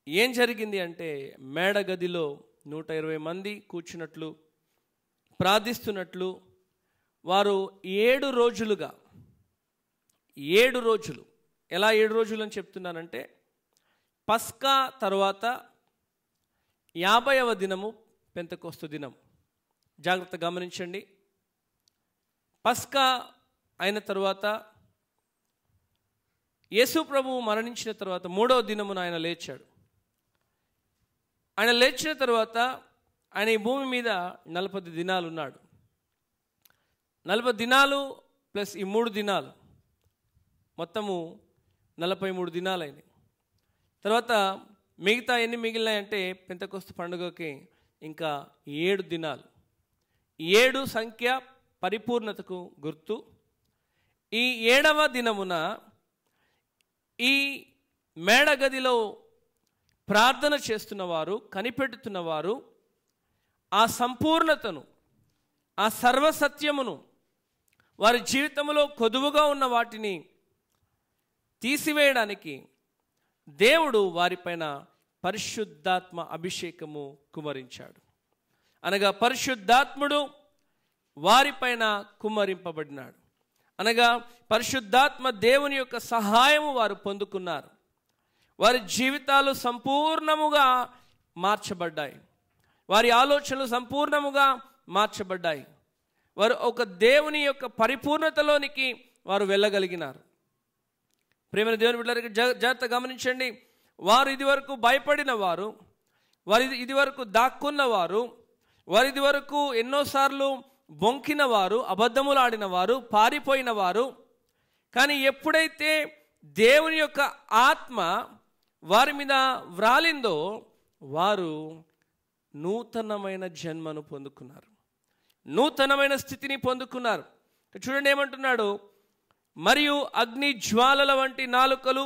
ఏం జరిగింది అంటే, మేడగదిలో 120 మంది కూర్చున్నట్లు, ప్రార్థిస్తున్నట్లు, వారు 7 రోజులుగా, 7 రోజులు, ఎలా 7 రోజులు అని చెప్తున్నానంటే, పస్కా తర్వాత 50వ దినము పెంతెకోస్తు దినం. జాగ్రత్త గమనించండి. పస్కా అయిన తరువాత యేసు ప్రభువు మరణించిన తర్వాత 3వ దినమున ఆయన లేచాడు. ఆయన లేచిన తర్వాత ఆయన ఈ భూమి మీద 40 దినాలు ఉన్నాడు. 40 దినాలు ప్లస్ ఈ 3 దినాలు మొత్తము 43 దినాలైనవి. తర్వాత మిగతా ఎన్ని మిగిలినాయంటే పెంతెకోస్తు పండుగకి ఇంకా 7 దినాలు. 7 సంఖ్య పరిపూర్ణతకు గుర్తు. ఈ 7వ దినమున ఈ మేడగదిలో ప్రార్థన చేస్తున్నవారు, కనిపెడుతున్నవారు ఆ సంపూర్ణతను, ఆ సర్వసత్యమును, వారి జీవితంలో కొదువుగా ఉన్న వాటిని తీసివేయడానికి దేవుడు వారిపైన పరిశుద్ధాత్మ అభిషేకము కుమ్మరించాడు. అనగా పరిశుద్ధాత్ముడు వారిపైన కుమ్మరింపబడినాడు. అనగా పరిశుద్ధాత్మ దేవుని యొక్క సహాయము వారు పొందుకున్నారు. వారి జీవితాలు సంపూర్ణముగా మార్చబడ్డాయి. వారి ఆలోచనలు సంపూర్ణముగా మార్చబడ్డాయి. వారు ఒక దేవుని యొక్క పరిపూర్ణతలోనికి వారు వెళ్ళగలిగినారు. ప్రేమైన దేవుని బిడ్డలారా, జాగ్రత్త గమనించండి. వారు ఇదివరకు భయపడిన వారు, వారు ఇదివరకు దాక్కున్నవారు, వారు ఇదివరకు ఎన్నోసార్లు బొంకిన వారు, అబద్ధములు ఆడిన వారు, పారిపోయిన వారు. కానీ ఎప్పుడైతే దేవుని యొక్క ఆత్మ వారి మీద వ్రాలిందో వారు నూతనమైన జన్మను పొందుకున్నారు, నూతనమైన స్థితిని పొందుకున్నారు. చూడండి ఏమంటున్నాడు, మరియు అగ్ని జ్వాలల వంటి నాలుకలు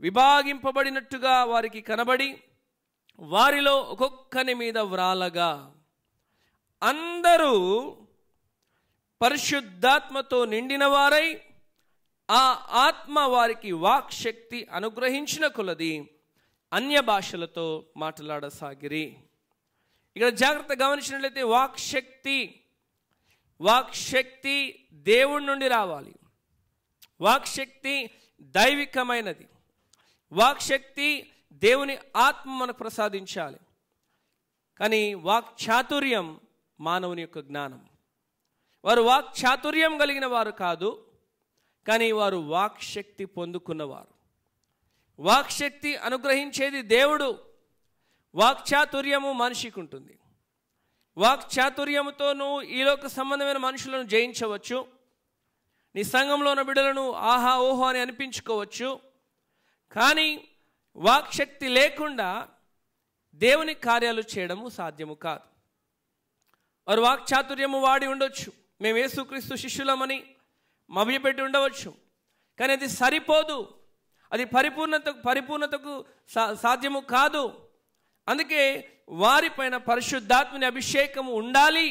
విభాగింపబడినట్టుగా వారికి కనబడి వారిలో ఒక్కొక్కని మీద వ్రాలగా అందరూ పరిశుద్ధాత్మతో నిండిన వారై ఆ ఆత్మ వారికి వాక్శక్తి అనుగ్రహించిన కొలది అన్య భాషలతో మాట్లాడసాగిరి. ఇక్కడ జాగ్రత్త గమనించినట్లయితే వాక్శక్తి దేవుడి నుండి రావాలి. వాక్శక్తి దైవికమైనది. వాక్శక్తి దేవుని ఆత్మ మనకు ప్రసాదించాలి. కానీ వాక్చాతుర్యం మానవుని యొక్క జ్ఞానం. వారు వాక్చాతుర్యం కలిగిన వారు కాదు, కానీ వారు వాక్శక్తి పొందుకున్నవారు. వాక్శక్తి అనుగ్రహించేది దేవుడు. వాక్చాతుర్యము మనిషికి ఉంటుంది. వాక్చాతుర్యముతో నువ్వు ఈలోక సంబంధమైన మనుషులను జయించవచ్చు. నీ సంఘంలో ఉన్న బిడ్డలను ఆహా ఓహో అని అనిపించుకోవచ్చు. కానీ వాక్శక్తి లేకుండా దేవుని కార్యాలు చేయడము సాధ్యము కాదు. వారు వాక్చాతుర్యము వాడి ఉండొచ్చు, మేము యేసుక్రీస్తు శిష్యులమని మభ్యపెట్టి ఉండవచ్చు, కానీ అది సరిపోదు. అది పరిపూర్ణతకు సాధ్యము కాదు. అందుకే వారిపైన పరిశుద్ధాత్మని అభిషేకము ఉండాలి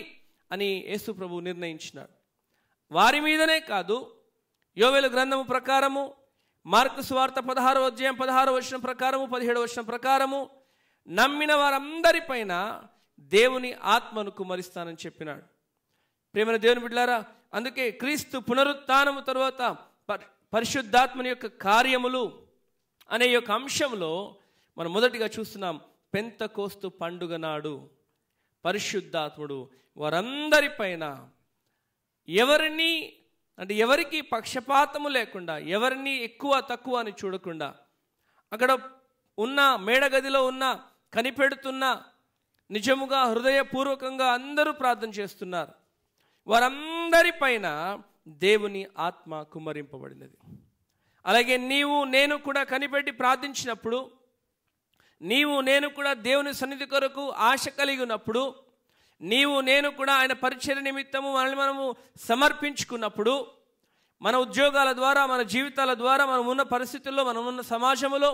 అని యేసు ప్రభువు నిర్ణయించినాడు. వారి మీదనే కాదు, యోవేలు గ్రంథము ప్రకారము, మార్కు సువార్త 16వ అధ్యాయం 16వ వచనం ప్రకారము, 17వ వచనం ప్రకారము నమ్మిన వారందరిపైన దేవుని ఆత్మను కుమ్మరిస్తానని చెప్పినాడు. ప్రేమైన దేవుని బిడ్డలారా, అందుకే క్రీస్తు పునరుత్థానము తరువాత పరిశుద్ధాత్మని యొక్క కార్యములు అనే యొక్క అంశంలో మనం మొదటిగా చూస్తున్నాం. పెంతెకోస్తు పండుగ నాడు పరిశుద్ధాత్ముడు వారందరిపైన ఎవరికి పక్షపాతము లేకుండా, ఎవరిని ఎక్కువ తక్కువ అని చూడకుండా, అక్కడ ఉన్న మేడగదిలో ఉన్న కనిపెడుతున్న నిజముగా హృదయపూర్వకంగా అందరూ ప్రార్థన చేస్తున్నారు. వారందరిపైన దేవుని ఆత్మ కుమ్మరింపబడినది. అలాగే నీవు నేను కూడా కనిపెట్టి ప్రార్థించినప్పుడు, నీవు నేను కూడా దేవుని సన్నిధి కొరకు ఆశ కలిగి ఉన్నప్పుడు, నీవు నేను కూడా ఆయన పరిచర్య నిమిత్తము మనము సమర్పించుకున్నప్పుడు, మన ఉద్యోగాల ద్వారా, మన జీవితాల ద్వారా, మనం ఉన్న పరిస్థితుల్లో, మనం ఉన్న సమాజంలో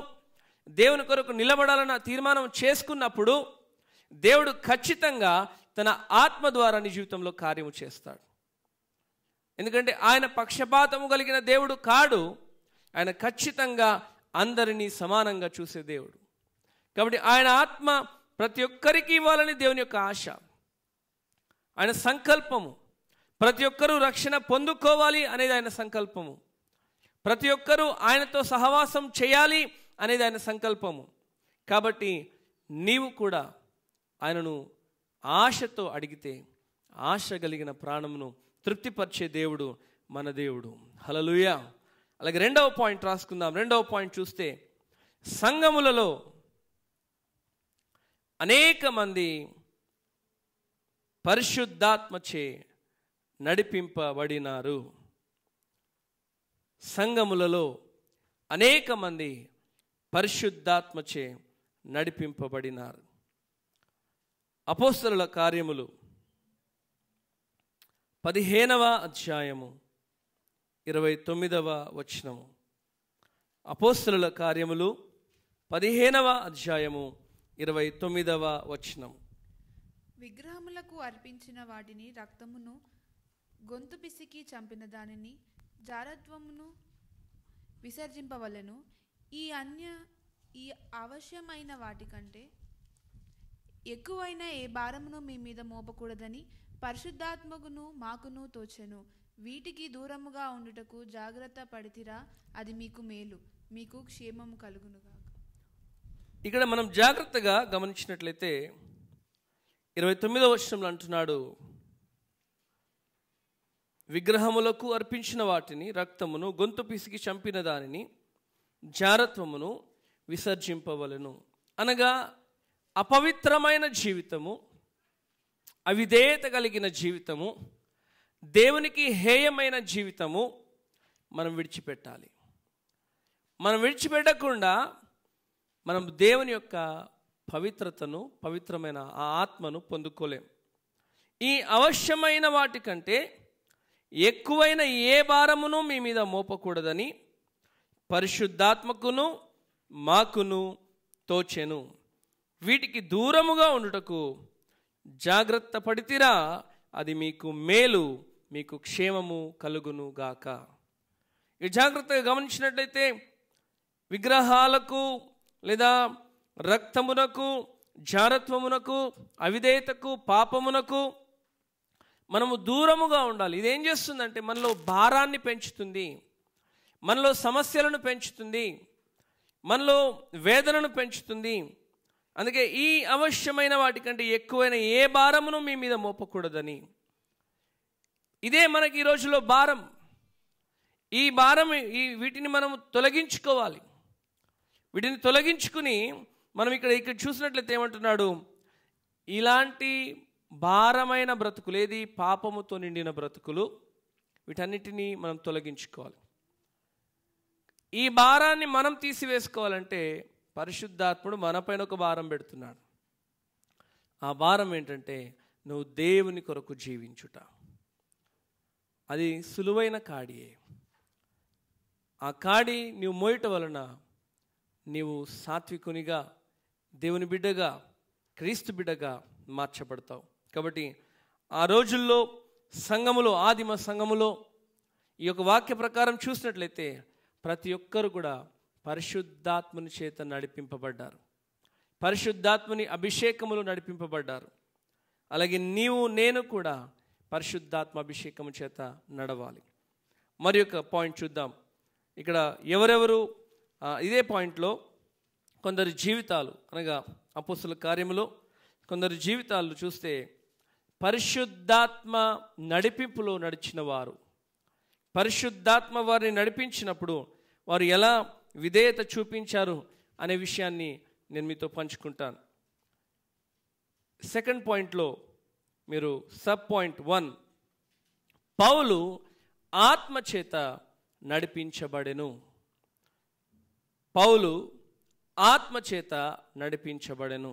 దేవుని కొరకు నిలబడాలన్న తీర్మానం చేసుకున్నప్పుడు దేవుడు ఖచ్చితంగా తన ఆత్మ ద్వారా నీ జీవితంలో కార్యము చేస్తాడు. ఎందుకంటే ఆయన పక్షపాతము కలిగిన దేవుడు కాడు. ఆయన ఖచ్చితంగా అందరినీ సమానంగా చూసే దేవుడు. కాబట్టి ఆయన ఆత్మ ప్రతి ఒక్కరికి ఇవ్వాలని దేవుని యొక్క ఆశ, ఆయన సంకల్పము. ప్రతి ఒక్కరూ రక్షణ పొందుకోవాలి అనేది ఆయన సంకల్పము. ప్రతి ఒక్కరూ ఆయనతో సహవాసం చేయాలి అనేది ఆయన సంకల్పము. కాబట్టి నీవు కూడా ఆయనను ఆశతో అడిగితే ఆశ కలిగిన ప్రాణమును తృప్తిపరిచే దేవుడు మన దేవుడు. హల్లెలూయా. అలాగే రెండవ పాయింట్ రాసుకుందాం. రెండవ పాయింట్ చూస్తే, సంఘములలో అనేక మంది పరిశుద్ధాత్మచే నడిపింపబడినారు. సంఘములలో అనేక మంది పరిశుద్ధాత్మచే నడిపింపబడినారు. అపోస్తలుల కార్యములు 15వ అధ్యాయము 29వ వచనము. అపోస్తలుల కార్యములు 15వ అధ్యాయము 29వ వచనం. విగ్రహములకు అర్పించిన వాటిని రక్తమును, గొంతు పిసికి చంపిన దానిని, జారత్వమును విసర్జింపవలెను. ఈ అవశ్యమైన వాటికంటే ఎక్కువైన ఏ భారమును మీ మీద మోపకూడదని పరిశుద్ధాత్మకును మాకును తోచెను. వీటికి దూరముగా ఉండుటకు జాగ్రత్త పడితిరా, అది మీకు మేలు, మీకు క్షేమము కలుగునుగా. ఇక్కడ మనం జాగ్రత్తగా గమనించినట్లయితే 29వ వచనంలో అంటున్నాడు, విగ్రహములకు అర్పించిన వాటిని రక్తమును, గొంతు పిసికి చంపిన దానిని, జారత్వమును విసర్జింపవలెను. అనగా అపవిత్రమైన జీవితము, అవిధేయత కలిగిన జీవితము, దేవునికి హేయమైన జీవితము మనం విడిచిపెట్టాలి. మనం విడిచిపెట్టకుండా మనం దేవుని యొక్క పవిత్రతను, పవిత్రమైన ఆ ఆత్మను పొందుకోలేం. ఈ అవశ్యమైన వాటికంటే ఎక్కువైన ఏ భారమును మీ మీద మోపకూడదని పరిశుద్ధాత్మకును మాకును తోచెను. వీటికి దూరముగా ఉండుటకు జాగ్రత్త పడితిరా, అది మీకు మేలు, మీకు క్షేమము కలుగును గాక. ఈ జాగ్రత్తగా గమనించినట్లయితే విగ్రహాలకు లేదా రక్తమునకు, జారత్వమునకు, అవిధేయతకు, పాపమునకు మనము దూరముగా ఉండాలి. ఇదేం చేస్తుందంటే మనలో భారాన్ని పెంచుతుంది, మనలో సమస్యలను పెంచుతుంది, మనలో వేదనను పెంచుతుంది. అందుకే ఈ అవశ్యమైన వాటికంటే ఎక్కువైన ఏ భారమును మీ మీద మోపకూడదని. ఇదే మనకి ఈ రోజులో భారం. ఈ భారం, వీటిని మనం తొలగించుకోవాలి. వీటిని తొలగించుకుని మనం ఇక్కడ చూసినట్లయితే ఏమంటున్నాడు, ఇలాంటి భారమైన బ్రతుకులు, ఏది పాపముతో నిండిన బ్రతుకులు, వీటన్నిటినీ మనం తొలగించుకోవాలి. ఈ భారాన్ని మనం తీసివేసుకోవాలంటే పరిశుద్ధాత్ముడు మనపైన ఒక భారం పెడుతున్నాడు. ఆ భారం ఏంటంటే నువ్వు దేవుని కొరకు జీవించుట. అది సులువైన కాడియే. ఆ కాడి నీవు మోయటం వలన నీవు సాత్వికునిగా, దేవుని బిడ్డగా, క్రీస్తు బిడ్డగా మార్చబడతావు. కాబట్టి ఆ రోజుల్లో సంఘములో, ఆదిమ సంఘములో ఈ యొక్క వాక్య ప్రకారం చూసినట్లయితే ప్రతి ఒక్కరు కూడా పరిశుద్ధాత్మని చేత నడిపింపబడ్డారు, పరిశుద్ధాత్మని అభిషేకములు నడిపింపబడ్డారు. అలాగే నీవు, నేను కూడా పరిశుద్ధాత్మ అభిషేకము చేత నడవాలి. మరి ఒక పాయింట్ చూద్దాం. ఇక్కడ ఎవరెవరు ఇదే పాయింట్లో కొందరి జీవితాలు, అనగా అపోస్తలుల కార్యములో కొందరి జీవితాలు చూస్తే పరిశుద్ధాత్మ నడిపింపులో నడిచిన వారు, పరిశుద్ధాత్మ వారిని నడిపించినప్పుడు వారు ఎలా విధేయత చూపించారు అనే విషయాన్ని నేను మీతో పంచుకుంటాను. సెకండ్ పాయింట్లో మీరు సబ్ పాయింట్ 1, పౌలు ఆత్మచేత నడిపించబడెను. పౌలు ఆత్మచేత నడిపించబడెను.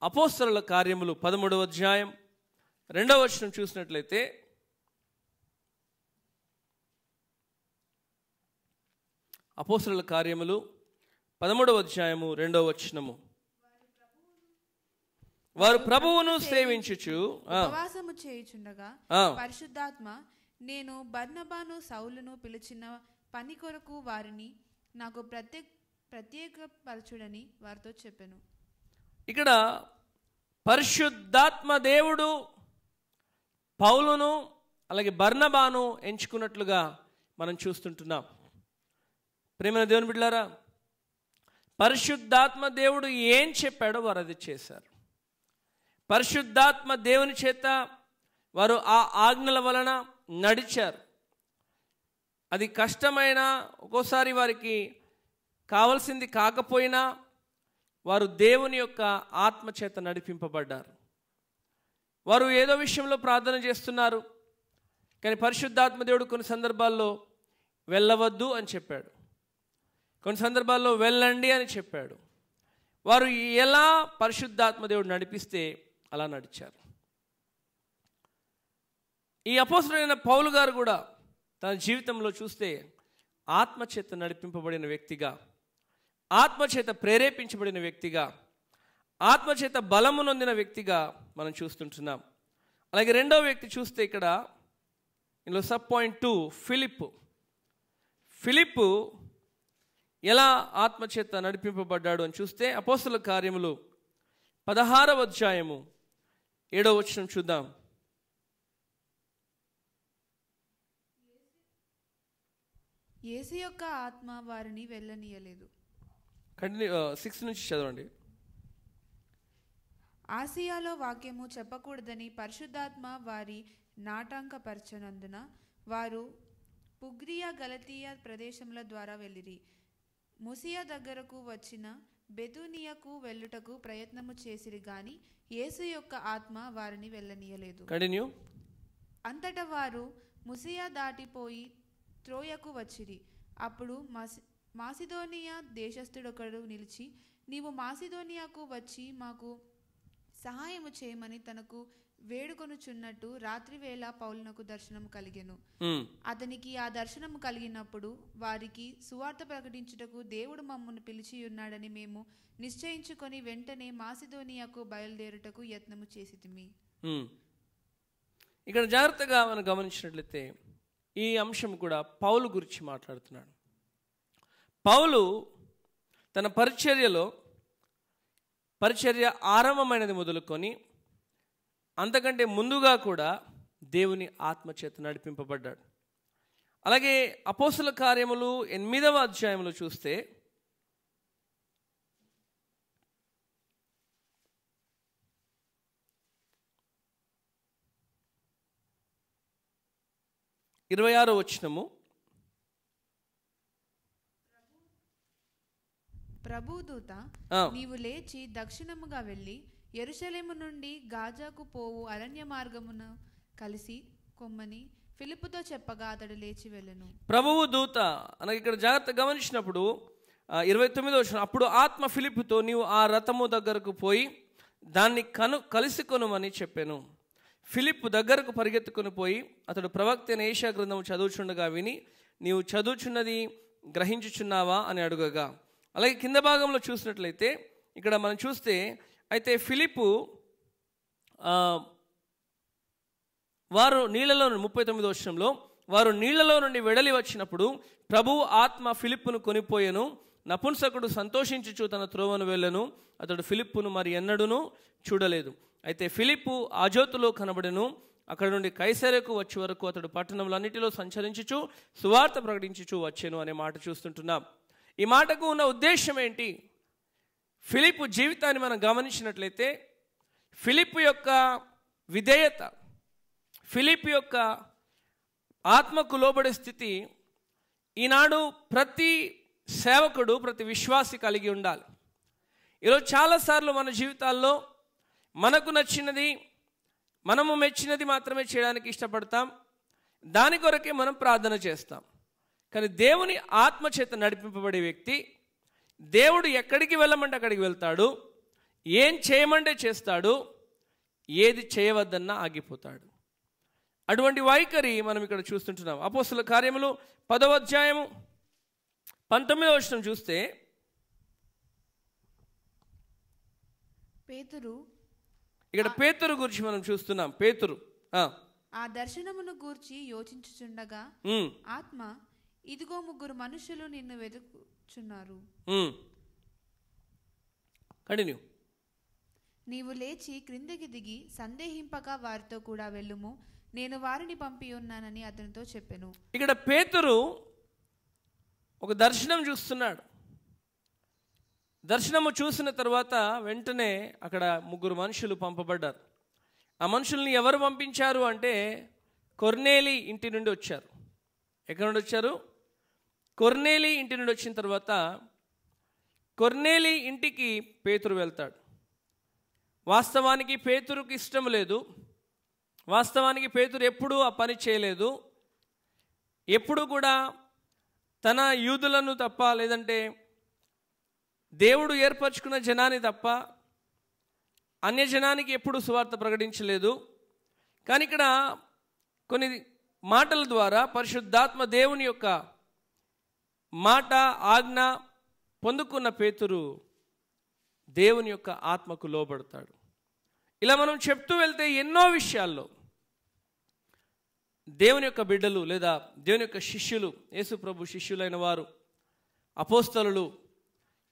అపోస్తలుల కార్యములు 13వ అధ్యాయం 2వ వచనం చూసినట్లయితే, అపోస్తలుల కార్యములు 13వ అధ్యాయము 2వ వచనము, వారు ప్రభువును సేవించుచు ఉపవాసము చేయుచుండగా పరిశుద్ధాత్మ, నేను బర్నబాను సౌలును పిలిచిన పని కొరకు వారిని నాకు ప్రత్యేకపరచుడని వారితో చెప్పాను. ఇక్కడ పరిశుద్ధాత్మ దేవుడు పౌలును అలాగే బర్నబాను ఎంచుకున్నట్లుగా మనం చూస్తుంటున్నాం. ప్రేమైన దేవుని బిడ్డలారా, పరిశుద్ధాత్మ దేవుడు ఏం చెప్పాడో వారు అది చేశారు. పరిశుద్ధాత్మ దేవుని చేత వారు ఆ ఆజ్ఞల వలన నడిచారు. అది కష్టమైన, ఒక్కోసారి వారికి కావలసింది కాకపోయినా వారు దేవుని యొక్క ఆత్మ చేత నడిపింపబడ్డారు. వారు ఏదో విషయంలో ప్రార్థన చేస్తున్నారు, కానీ పరిశుద్ధాత్మ దేవుడు కొన్ని సందర్భాల్లో వెళ్ళవద్దు అని చెప్పాడు, కొన్ని సందర్భాల్లో వెళ్ళండి అని చెప్పాడు. వారు ఎలా పరిశుద్ధాత్మ దేవుడు నడిపిస్తే అలా నడిచారు. ఈ అపోస్తలుడైన పౌలు గారు కూడా తన జీవితంలో చూస్తే ఆత్మచేత నడిపింపబడిన వ్యక్తిగా, ఆత్మచేత ప్రేరేపించబడిన వ్యక్తిగా, ఆత్మచేత బలము నొందిన వ్యక్తిగా మనం చూస్తుంటున్నాం. అలాగే రెండవ వ్యక్తి చూస్తే ఇక్కడ ఇందులో సబ్ పాయింట్ 2 ఫిలిప్పు ఎలా ఆత్మచేత నడిపింపబడ్డాడు అని చూస్తే అపోస్తలుల కార్యములు 16వ అధ్యాయము 7వ వచనం చూద్దాం. యేసు యొక్క ఆత్మ వారిని వెళ్ళనీయలేదు. కంటిన్యూ 6 నుంచి చదవండి. ఆసియాలో వాక్యము చెప్పకూడదని పరిశుద్ధాత్మ వారి నాటాంకపరచనందున వారు పుగ్రియా గలతీయ ప్రదేశముల ద్వారా వెళ్ళిరి. ముసియా దగ్గరకు వచ్చిన బెతూనియకు వెళ్ళుటకు ప్రయత్నము చేసిరి గాని యేసు యొక్క ఆత్మ వారిని వెళ్ళనీయలేదు. కంటిన్యూ. అంతటా వారు ముసియా దాటిపోయి త్రోయకు వచ్చిరి. అప్పుడు మాసిదోనియా దేశస్థుడొకడు నిలిచి, నీవు మాసిదోనియాకు వచ్చి మాకు సహాయము చేయమని తనకు వేడుకొనుచున్నట్టు రాత్రివేళ పౌలునకు దర్శనం కలిగెను. అతనికి ఆ దర్శనం కలిగినప్పుడు వారికి సువార్త ప్రకటించుటకు దేవుడు మమ్మను పిలిచి ఉన్నాడని మేము నిశ్చయించుకొని వెంటనే మాసిదోనియాకు బయలుదేరుటకు యత్నము చేసితిమి. ఇక్కడ జాగ్రత్తగా మనం గమనించినట్లయితే ఈ అంశం కూడా పౌలు గురించి మాట్లాడుతున్నాడు. పౌలు తన పరిచర్య ఆరంభమైనది మొదలుకొని అంతకంటే ముందుగా కూడా దేవుని ఆత్మచేత నడిపింపబడ్డాడు. అలాగే అపోస్తల కార్యములు 8వ అధ్యాయంలో చూస్తే ఇరవై 26వ వచనము, ప్రభుదూత నీవు లేచి దక్షిణముగా వెళ్ళి యెరూషలేము నుండి గాజాకు పోవు అరణ్య మార్గమున కలిసి కొమ్మని ఫిలిప్పుతో చెప్పగా అతడు లేచి వెళ్ళెను. ప్రభువు దూత అనగా ఇక్కడ జాగ్రత్త గమనించినప్పుడు 29వ వచనం, అప్పుడు ఆత్మ ఫిలిప్పుతో నీవు ఆ రథము దగ్గరకు పోయి దాన్ని కలిసి కొనుమని చెప్పాను. ఫిలిప్పు దగ్గరకు పరిగెత్తుకొని పోయి అతడు ప్రవక్త అయిన యెషయా గ్రంథము చదువుచుండగా విని, నీవు చదువుచున్నది గ్రహించుచున్నావా అని అడుగగా. అలాగే కింద భాగంలో చూసినట్లయితే ఇక్కడ మనం చూస్తే అయితే ఫిలిప్పు వారు నీళ్లలో 39వ వచనంలో వారు నీళ్లలో నుండి వెడలి వచ్చినప్పుడు ప్రభువు ఆత్మ ఫిలిప్పును కొనిపోయెను. నపుంసకుడు సంతోషించుచు తన త్రోవను వెళ్ళెను. అతడు ఫిలిప్పును మరి ఎన్నడూను చూడలేదు. అయితే ఫిలిప్పు అజోతులో కనబడెను. అక్కడ నుండి కైసరేకు వచ్చే వరకు అతడు పట్టణంలన్నిటిలో సంచరించుచు సువార్త ప్రకటించుచు వచ్చెను అనే మాట చూస్తుంటున్నాం. ఈ మాటకు ఉన్న ఉద్దేశం ఏంటి? ఫిలిప్పు జీవితాన్ని మనం గమనించినట్లయితే ఫిలిప్పు యొక్క విధేయత, ఫిలిప్పు యొక్క ఆత్మకు లోబడే స్థితి ఈనాడు ప్రతి సేవకుడు, ప్రతి విశ్వాసి కలిగి ఉండాలి. ఈరోజు చాలాసార్లు మన జీవితాల్లో మనకు నచ్చినది, మనము మెచ్చినది మాత్రమే చేయడానికి ఇష్టపడతాం. దాని కొరకే మనం ప్రార్థన చేస్తాం. కానీ దేవుని ఆత్మచేత నడిపింపబడే వ్యక్తి దేవుడు ఎక్కడికి వెళ్ళమంటే అక్కడికి వెళ్తాడు, ఏం చేయమంటే చేస్తాడు, ఏది చేయవద్దన్నా ఆగిపోతాడు. అటువంటి వైఖరి మనం ఇక్కడ చూస్తుంటున్నాం. అపోస్తలుల కార్యములు 10వ అధ్యాయము 19వ వచనం చూస్తే ఇక్కడ పేతురు గురించి మనం చూస్తున్నాం. పేతురు ఆ దర్శనమును గూర్చి యోచించుచుండగా ఆత్మ, ఇదిగో 3 మనుషులు నిన్ను వెతుకుచున్నారు. కంటిన్యూ. నీవు లేచి క్రిందికి దిగి సందేహింపక వారితో కూడా వెళ్ళుము, నేను వారిని పంపి ఉన్నానని అతనితో చెప్పెను. ఇక్కడ పేతురు ఒక దర్శనం చూస్తున్నాడు. దర్శనము చూసిన తర్వాత వెంటనే అక్కడ 3 మనుషులు పంపబడ్డారు. ఆ మనుషుల్ని ఎవరు పంపించారు అంటే కొర్నేలి ఇంటి నుండి వచ్చారు. ఎక్కడ నుండి వచ్చారు? కొర్నేలి ఇంటి నుండి వచ్చిన తర్వాత కొర్నేలి ఇంటికి పేతురు వెళ్తాడు. వాస్తవానికి పేతురుకి ఇష్టం లేదు వాస్తవానికి పేతురు ఎప్పుడూ ఆ పని చేయలేదు. ఎప్పుడు కూడా తన యూదులను తప్ప, లేదంటే దేవుడు ఏర్పరచుకున్న జనాన్ని తప్ప అన్యజనానికి ఎప్పుడు సువార్త ప్రకటించలేదు. కానీ ఇక్కడ కొన్ని మాటల ద్వారా పరిశుద్ధాత్మ దేవుని యొక్క మాట, ఆజ్ఞ పొందుకున్న పేతురు దేవుని యొక్క ఆత్మకు లోబడతాడు. ఇలా మనం చెప్తూ వెళ్తే ఎన్నో విషయాల్లో దేవుని యొక్క బిడ్డలు లేదా దేవుని యొక్క శిష్యులు, యేసు ప్రభు శిష్యులైన వారు, అపోస్తలులు,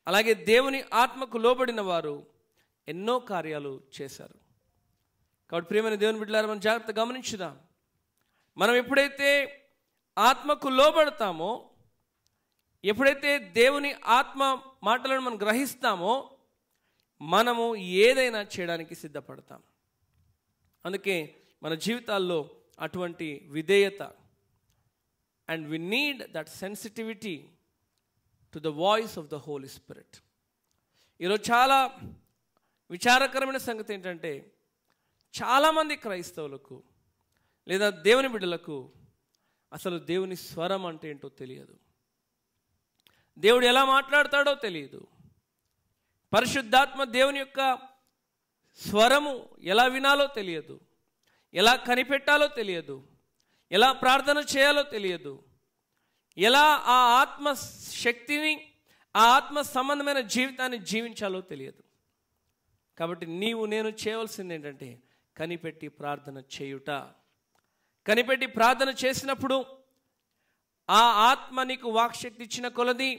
అలాగే దేవుని ఆత్మకు లోబడిన వారు ఎన్నో కార్యాలు చేశారు. కాబట్టి ప్రియమైన దేవుని బిడ్డలారా, మనం జాగ్రత్తగా గమనించుదాం. మనం ఎప్పుడైతే ఆత్మకు లోబడతామో, ఎప్పుడైతే దేవుని ఆత్మ మాటలను మనం గ్రహిస్తామో, మనము ఏదైనా చేయడానికి సిద్ధపడతాం. అందుకే మన జీవితాల్లో అటువంటి విధేయత, and we need that sensitivity to the voice of the Holy Spirit. ఈరోజు చాలా విచారకరమైన సంగతి ఏంటంటే, చాలామంది క్రైస్తవులకు లేదా దేవుని బిడ్డలకు అసలు దేవుని స్వరం అంటే ఏంటో తెలియదు. దేవుడు ఎలా మాట్లాడతాడో తెలియదు. పరిశుద్ధాత్మ దేవుని యొక్క స్వరము ఎలా వినాలో తెలియదు, ఎలా కనిపెట్టాలో తెలియదు, ఎలా ప్రార్థన చేయాలో తెలియదు, ఎలా ఆ ఆత్మ శక్తిని, ఆ ఆత్మ సంబంధమైన జీవితాన్ని జీవించాలో తెలియదు. కాబట్టి నీవు నేను చేయవలసింది ఏంటంటే కనిపెట్టి ప్రార్థన చేయుట. కనిపెట్టి ప్రార్థన చేసినప్పుడు ఆ ఆత్మ నీకు వాక్శక్తి ఇచ్చిన కొలది,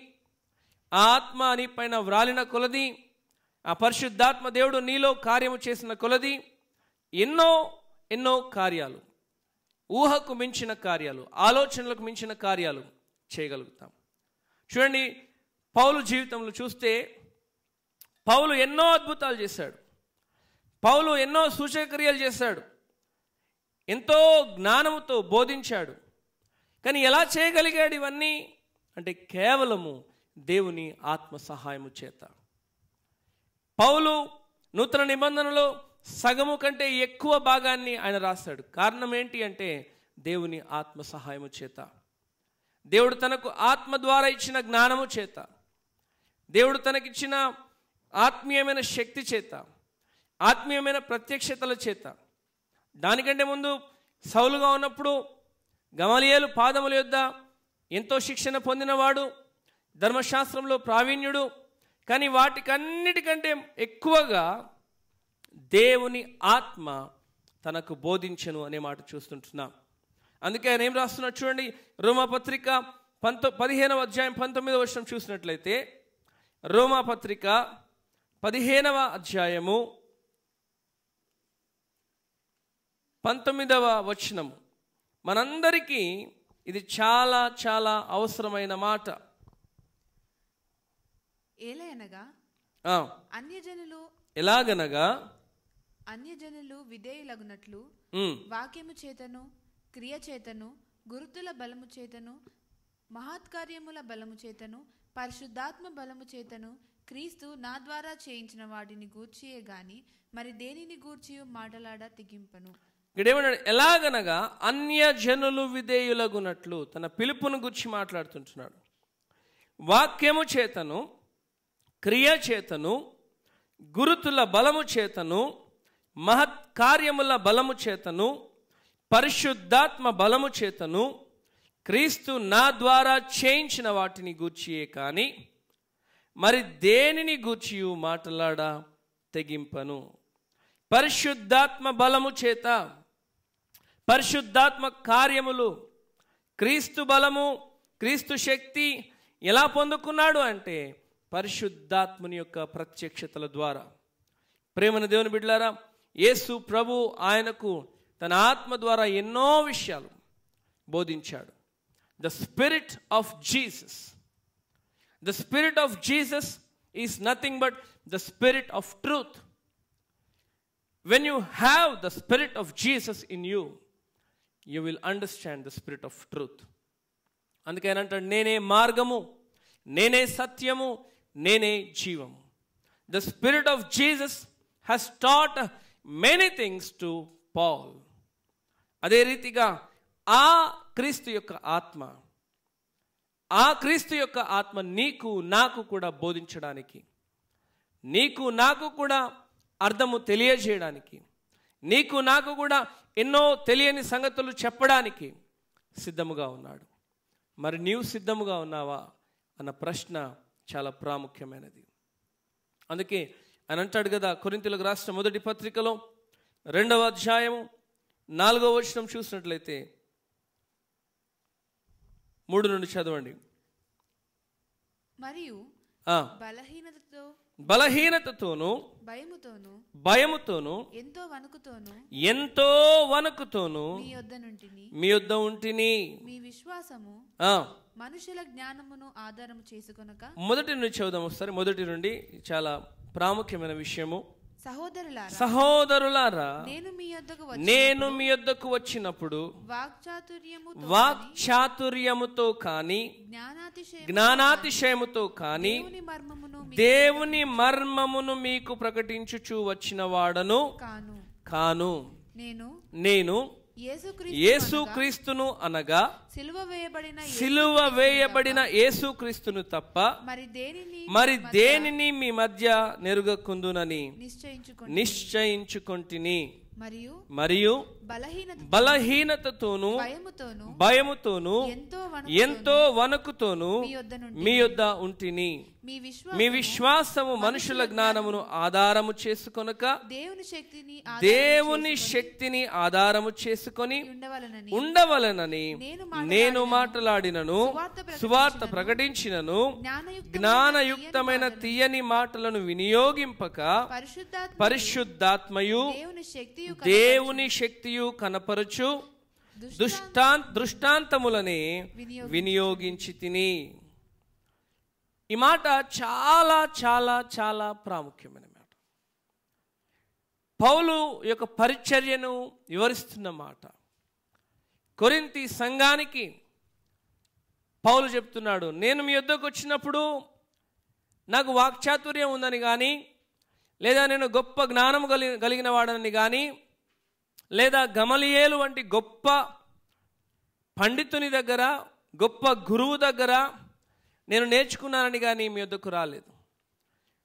ఆ ఆత్మ నీ పైన వ్రాలిన కొలది, ఆ పరిశుద్ధాత్మ దేవుడు నీలో కార్యము చేసిన కొలది ఎన్నో ఎన్నో కార్యాలు, ఊహకు మించిన కార్యాలు, ఆలోచనలకు మించిన కార్యాలు చేయగలుగుతాం. చూడండి, పౌలు జీవితంలో చూస్తే పౌలు ఎన్నో అద్భుతాలు చేశాడు. పౌలు ఎన్నో సూచక్రియలు చేశాడు. ఎంతో జ్ఞానముతో బోధించాడు. కానీ ఎలా చేయగలిగాడు ఇవన్నీ అంటే కేవలము దేవుని ఆత్మ సహాయము చేత. పౌలు నూతన నిబంధనలో సగము కంటే ఎక్కువ భాగాన్ని ఆయన రాశాడు. కారణం ఏంటి అంటే దేవుని ఆత్మ సహాయము చేత, దేవుడు తనకు ఆత్మ ద్వారా ఇచ్చిన జ్ఞానము చేత, దేవుడు తనకిచ్చిన ఆత్మీయమైన శక్తి చేత, ఆత్మీయమైన ప్రత్యక్షతల చేత. దానికంటే ముందు సౌలుగా ఉన్నప్పుడు గమలీయేలు పాదముల యొద్ద ఎంతో శిక్షణ పొందినవాడు, ధర్మశాస్త్రంలో ప్రావీణ్యుడు. కానీ వాటికన్నిటికంటే ఎక్కువగా దేవుని ఆత్మ తనకు బోధించను అనే మాట చూస్తుంటున్నాం. అందుకే ఆయన ఏం రాస్తున్నాడు చూడండి, రోమాపత్రిక 15వ అధ్యాయం 19వ వచనం చూసినట్లయితే, రోమాపత్రిక 15వ అధ్యాయము 19వ వచనము. మనందరికీ ఇది చాలా చాలా అవసరమైన మాట. ఎలాగనగా అన్యజనులు విధేయులగునట్లు వాక్యము చేతను, క్రియ చేతను, గురుతుల బలము చేతను, మహత్కార్యముల బలము చేతను, పరిశుద్ధాత్మ బలము చేతను క్రీస్తు నా ద్వారా చేయించిన వాటిని గూర్చియే గాని మరి దేనిని గూర్చి మాటలాడ తెగింపను. ఇక్కడేమన్నాడు? ఎలాగనగా అన్యజనులు విధేయులగునట్లు, తన పిలుపును గురించి మాట్లాడుతుంటున్నాడు. వాక్యము చేతను, క్రియ చేతను, గురుతుల బలము చేతను, మహత్కార్యముల బలము చేతను, పరిశుద్ధాత్మ బలము చేతను క్రీస్తు నా ద్వారా చేయించిన వాటిని గూర్చియే కానీ మరి దేనిని గూర్చి మాటలాడ తెగింపను. పరిశుద్ధాత్మ బలము చేత, పరిశుద్ధాత్మ కార్యములు, క్రీస్తు బలము, క్రీస్తు శక్తి ఎలా పొందుకున్నాడు అంటే పరిశుద్ధాత్మని యొక్క ప్రత్యక్షతల ద్వారా. ప్రేమన దేవుని బిడ్డలారా, యేసు ప్రభు ఆయనకు తన ఆత్మ ద్వారా ఎన్నో విషయాలు బోధించాడు. The spirit of Jesus, the spirit of Jesus is nothing but the spirit of truth. When you have the spirit of Jesus in you, you will understand the spirit of truth. అందుకే ఆయన అంటాడు, నేనే మార్గము, నేనే సత్యము, నేనే జీవము. The spirit of Jesus has taught many things to Paul. అదే రీతిగా ఆ క్రీస్తు యొక్క ఆత్మ నీకు నాకు కూడా బోధించడానికి, నీకు నాకు కూడా అర్థము తెలియజేయడానికి, నీకు నాకు కూడా ఎన్నో తెలియని సంగతులు చెప్పడానికి సిద్ధముగా ఉన్నాడు. మరి నీవు సిద్ధముగా ఉన్నావా అన్న ప్రశ్న చాలా ప్రాముఖ్యమైనది. అందుకే ఆయన అంటాడు కదా, కొరింథీయులకు రాసిన మొదటి పత్రికలో 2వ అధ్యాయము 4వ వచనం చూసినట్లయితే 3 నుండి చదవండి. మరియు బలహీనతతోను భయముతోను ఎంతో వణుకుతోను మీ యొద్ద ఉంటిని. మీ విశ్వాసము మనుషుల జ్ఞానమును ఆధారము చేసుకొనక. మొదటి నుండి చదువుదాం ఒకసారి. మొదటి నుండి చాలా ప్రాముఖ్యమైన విషయము. సహోదరులారా, నేను మీ యొద్దకు వచ్చినప్పుడు వాక్చాతుర్యముతో కాని జ్ఞానాతిశయముతో కాని దేవుని మర్మమును మీకు ప్రకటించుచు వచ్చిన వాడను కాను. నేను యేసుక్రీస్తును అనగా సిలువ వేయబడిన యేసుక్రీస్తును తప్ప మరి దేనిని మీ మధ్య నెరుగకుందునని నిశ్చయించుకొంటిని. మరియు బలహీనతతోను భయముతోను ఎంతో వణుకుతోను మీ యొద్ద ఉంటిని. మీ విశ్వాసము మనుషుల జ్ఞానమును ఆధారము చేసుకొనక దేవుని శక్తిని ఆధారము చేసుకొని ఉండవలనని నేను మాట్లాడినను, సువార్త ప్రకటించినను, జ్ఞానయుక్తమైన తీయని మాటలను వినియోగింపక పరిశుద్ధాత్మయు దేవుని శక్తియు కనపరచు దృష్టాంతములనే వినియోగించి తిని. ఈ మాట చాలా చాలా చాలా ప్రాముఖ్యమైన మాట. పౌలు యొక్క పరిచర్యను వివరిస్తున్న మాట. కొరింథీ సంఘానికి పౌలు చెప్తున్నాడు, నేను మీ యొద్దకు వచ్చినప్పుడు నాకు వాక్చాతుర్యం ఉందని కానీ, లేదా నేను గొప్ప జ్ఞానం కలిగిన వాడని కానీ, లేదా గమలియేలు వంటి గొప్ప పండితుని దగ్గర, గొప్ప గురువు దగ్గర నేను నేర్చుకున్నానని కానీ మీ వద్దకు రాలేదు.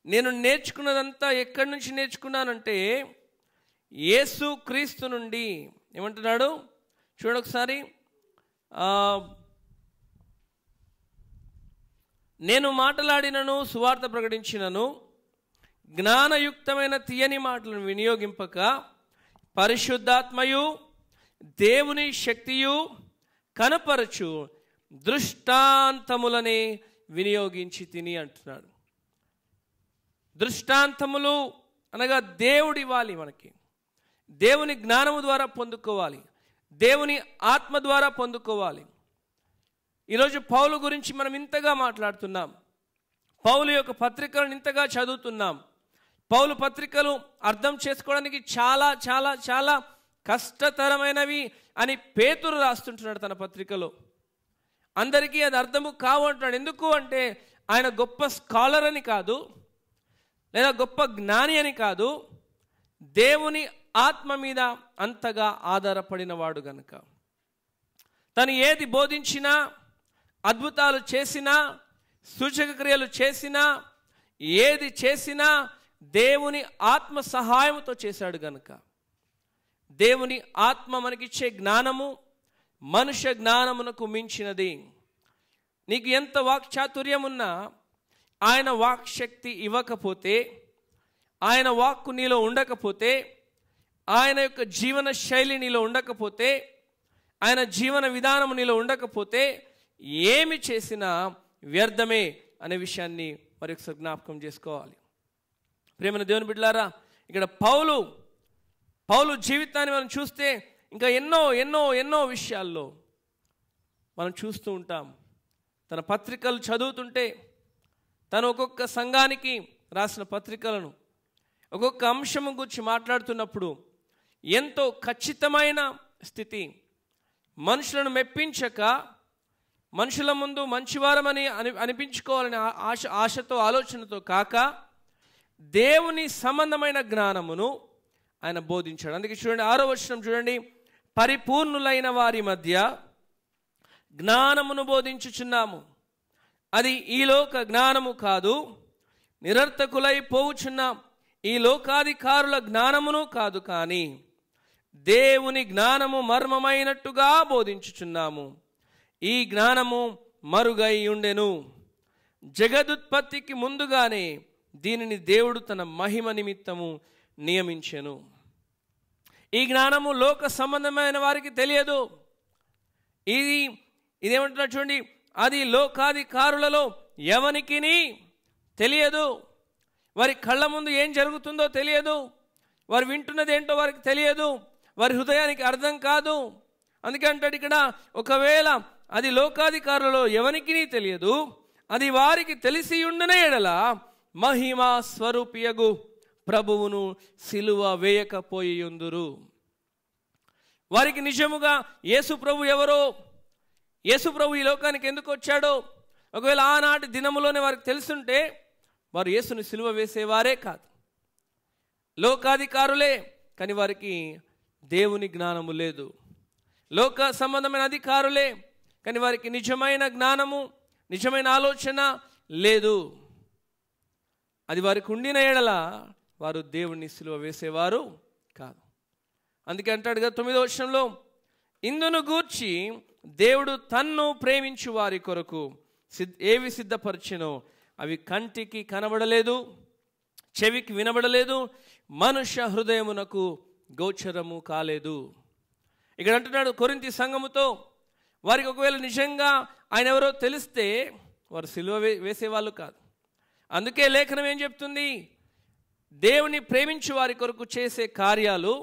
నేను నేర్చుకున్నదంతా ఎక్కడి నుంచి నేర్చుకున్నానంటే యేసు క్రీస్తు నుండి. ఏమంటున్నాడు చూడొకసారి. నేను మాట్లాడినను, సువార్త ప్రకటించినను, జ్ఞానయుక్తమైన తీయని మాటలను వినియోగింపక పరిశుద్ధాత్మయు దేవుని శక్తియు కనపరచు దృష్టాంతములని వినియోగించి తిని అంటున్నాడు. దృష్టాంతములు అనగా దేవుడి ఇవ్వాలి మనకి. దేవుని జ్ఞానము ద్వారా పొందుకోవాలి, దేవుని ఆత్మ ద్వారా పొందుకోవాలి. ఈరోజు పౌలు గురించి మనం ఇంతగా మాట్లాడుతున్నాం, పౌలు యొక్క పత్రికలను ఇంతగా చదువుతున్నాం. పౌలు పత్రికలు అర్థం చేసుకోవడానికి చాలా చాలా చాలా కష్టతరమైనవి అని పేతురు రాస్తుంటున్నాడు తన పత్రికలో. అందరికీ అది అర్థము కావు అంటున్నాడు. ఎందుకు అంటే ఆయన గొప్ప స్కాలర్ అని కాదు, లేదా గొప్ప జ్ఞాని అని కాదు, దేవుని ఆత్మ మీద అంతగా ఆధారపడిన వాడు గనుక. తను ఏది బోధించినా, అద్భుతాలు చేసినా, సూచక క్రియలు చేసినా, ఏది చేసినా దేవుని ఆత్మ సహాయంతో చేశాడు గనుక. దేవుని ఆత్మ మనకిచ్చే జ్ఞానము మనుష్య జ్ఞానమునకు మించినది. నీకు ఎంత వాక్చాతుర్యం ఉన్నా ఆయన వాక్శక్తి ఇవ్వకపోతే, ఆయన వాక్కు నీలో ఉండకపోతే, ఆయన యొక్క జీవన శైలి నీలో ఉండకపోతే, ఆయన జీవన విధానం నీలో ఉండకపోతే ఏమి చేసినా వ్యర్థమే అనే విషయాన్ని మరొకసారి జ్ఞాపకం చేసుకోవాలి. ప్రేమైన దేవుని బిడ్డలారా, ఇక్కడ పౌలు జీవితాన్ని మనం చూస్తే ఇంకా ఎన్నో ఎన్నో ఎన్నో విషయాల్లో మనం చూస్తూ ఉంటాం. తన పత్రికలు చదువుతుంటే, తను ఒక్కొక్క సంఘానికి రాసిన పత్రికలను ఒక్కొక్క అంశం గురించి మాట్లాడుతున్నప్పుడు ఎంతో ఖచ్చితమైన స్థితి, మనుషులను మెప్పించక, మనుషుల ముందు మంచివారమని అనిపించుకోవాలని ఆశతో ఆలోచనతో కాక దేవుని సంబంధమైన జ్ఞానమును ఆయన బోధించాడు. అందుకే చూడండి 6వ వచనం చూడండి, పరిపూర్ణులైన వారి మధ్య జ్ఞానమును బోధించుచున్నాము. అది ఈ లోక జ్ఞానము కాదు, నిరర్థకులై పోవుచున్న ఈ లోకాధికారుల జ్ఞానమును కాదు, కానీ దేవుని జ్ఞానము మర్మమైనట్టుగా బోధించుచున్నాము. ఈ జ్ఞానము మరుగై ఉండెను. జగదుత్పత్తికి ముందుగానే దీనిని దేవుడు తన మహిమ నిమిత్తము నియమించెను. ఈ జ్ఞానము లోక సంబంధమైన వారికి తెలియదు. ఇదేమంటున్నారు చూడండి, అది లోకాధికారులలో ఎవనికిని తెలియదు. వారి కళ్ళ ముందు ఏం జరుగుతుందో తెలియదు, వారు వింటున్నది ఏంటో వారికి తెలియదు, వారి హృదయానికి అర్థం కాదు. అందుకే అంటాడు ఇక్కడ, ఒకవేళ అది లోకాధికారులలో ఎవనికిని తెలియదు, అది వారికి తెలిసి ఉండనే ఎడల మహిమా స్వరూపియగు ప్రభువును సిలువ వేయకపోయి ఉందురు. వారికి నిజముగా యేసు ప్రభు ఎవరో, యేసు ప్రభు ఈ లోకానికి ఎందుకు వచ్చాడో ఒకవేళ ఆనాటి దినములోనే వారికి తెలుసుంటే వారు యేసుని సిలువ వేసేవారే కాదు. లోకాధికారులే, కానీ వారికి దేవుని జ్ఞానము లేదు. లోక సంబంధమైన అధికారులే, కానీ వారికి నిజమైన జ్ఞానము, నిజమైన ఆలోచన లేదు. అది వారికి ఉండిన ఎడల వారు దేవుని సిలువ వేసేవారు కాదు. అందుకే అంటాడు కదా 9వ వచనంలో, ఇందును గూర్చి దేవుడు తన్ను ప్రేమించు వారి కొరకు ఏవి సిద్ధపరిచెనో అవి కంటికి కనబడలేదు, చెవికి వినబడలేదు, మనుష్య హృదయమునకు గోచరము కాలేదు. ఇక్కడ అంటున్నాడు కొరింథీ సంఘముతో, వారికి ఒకవేళ నిజంగా ఆయన ఎవరో తెలిస్తే వారు సిలువ వేసేవాళ్ళు కాదు. అందుకే లేఖనం ఏం చెప్తుంది, దేవుని ప్రేమించు వారి కొరకు చేసే కార్యాలు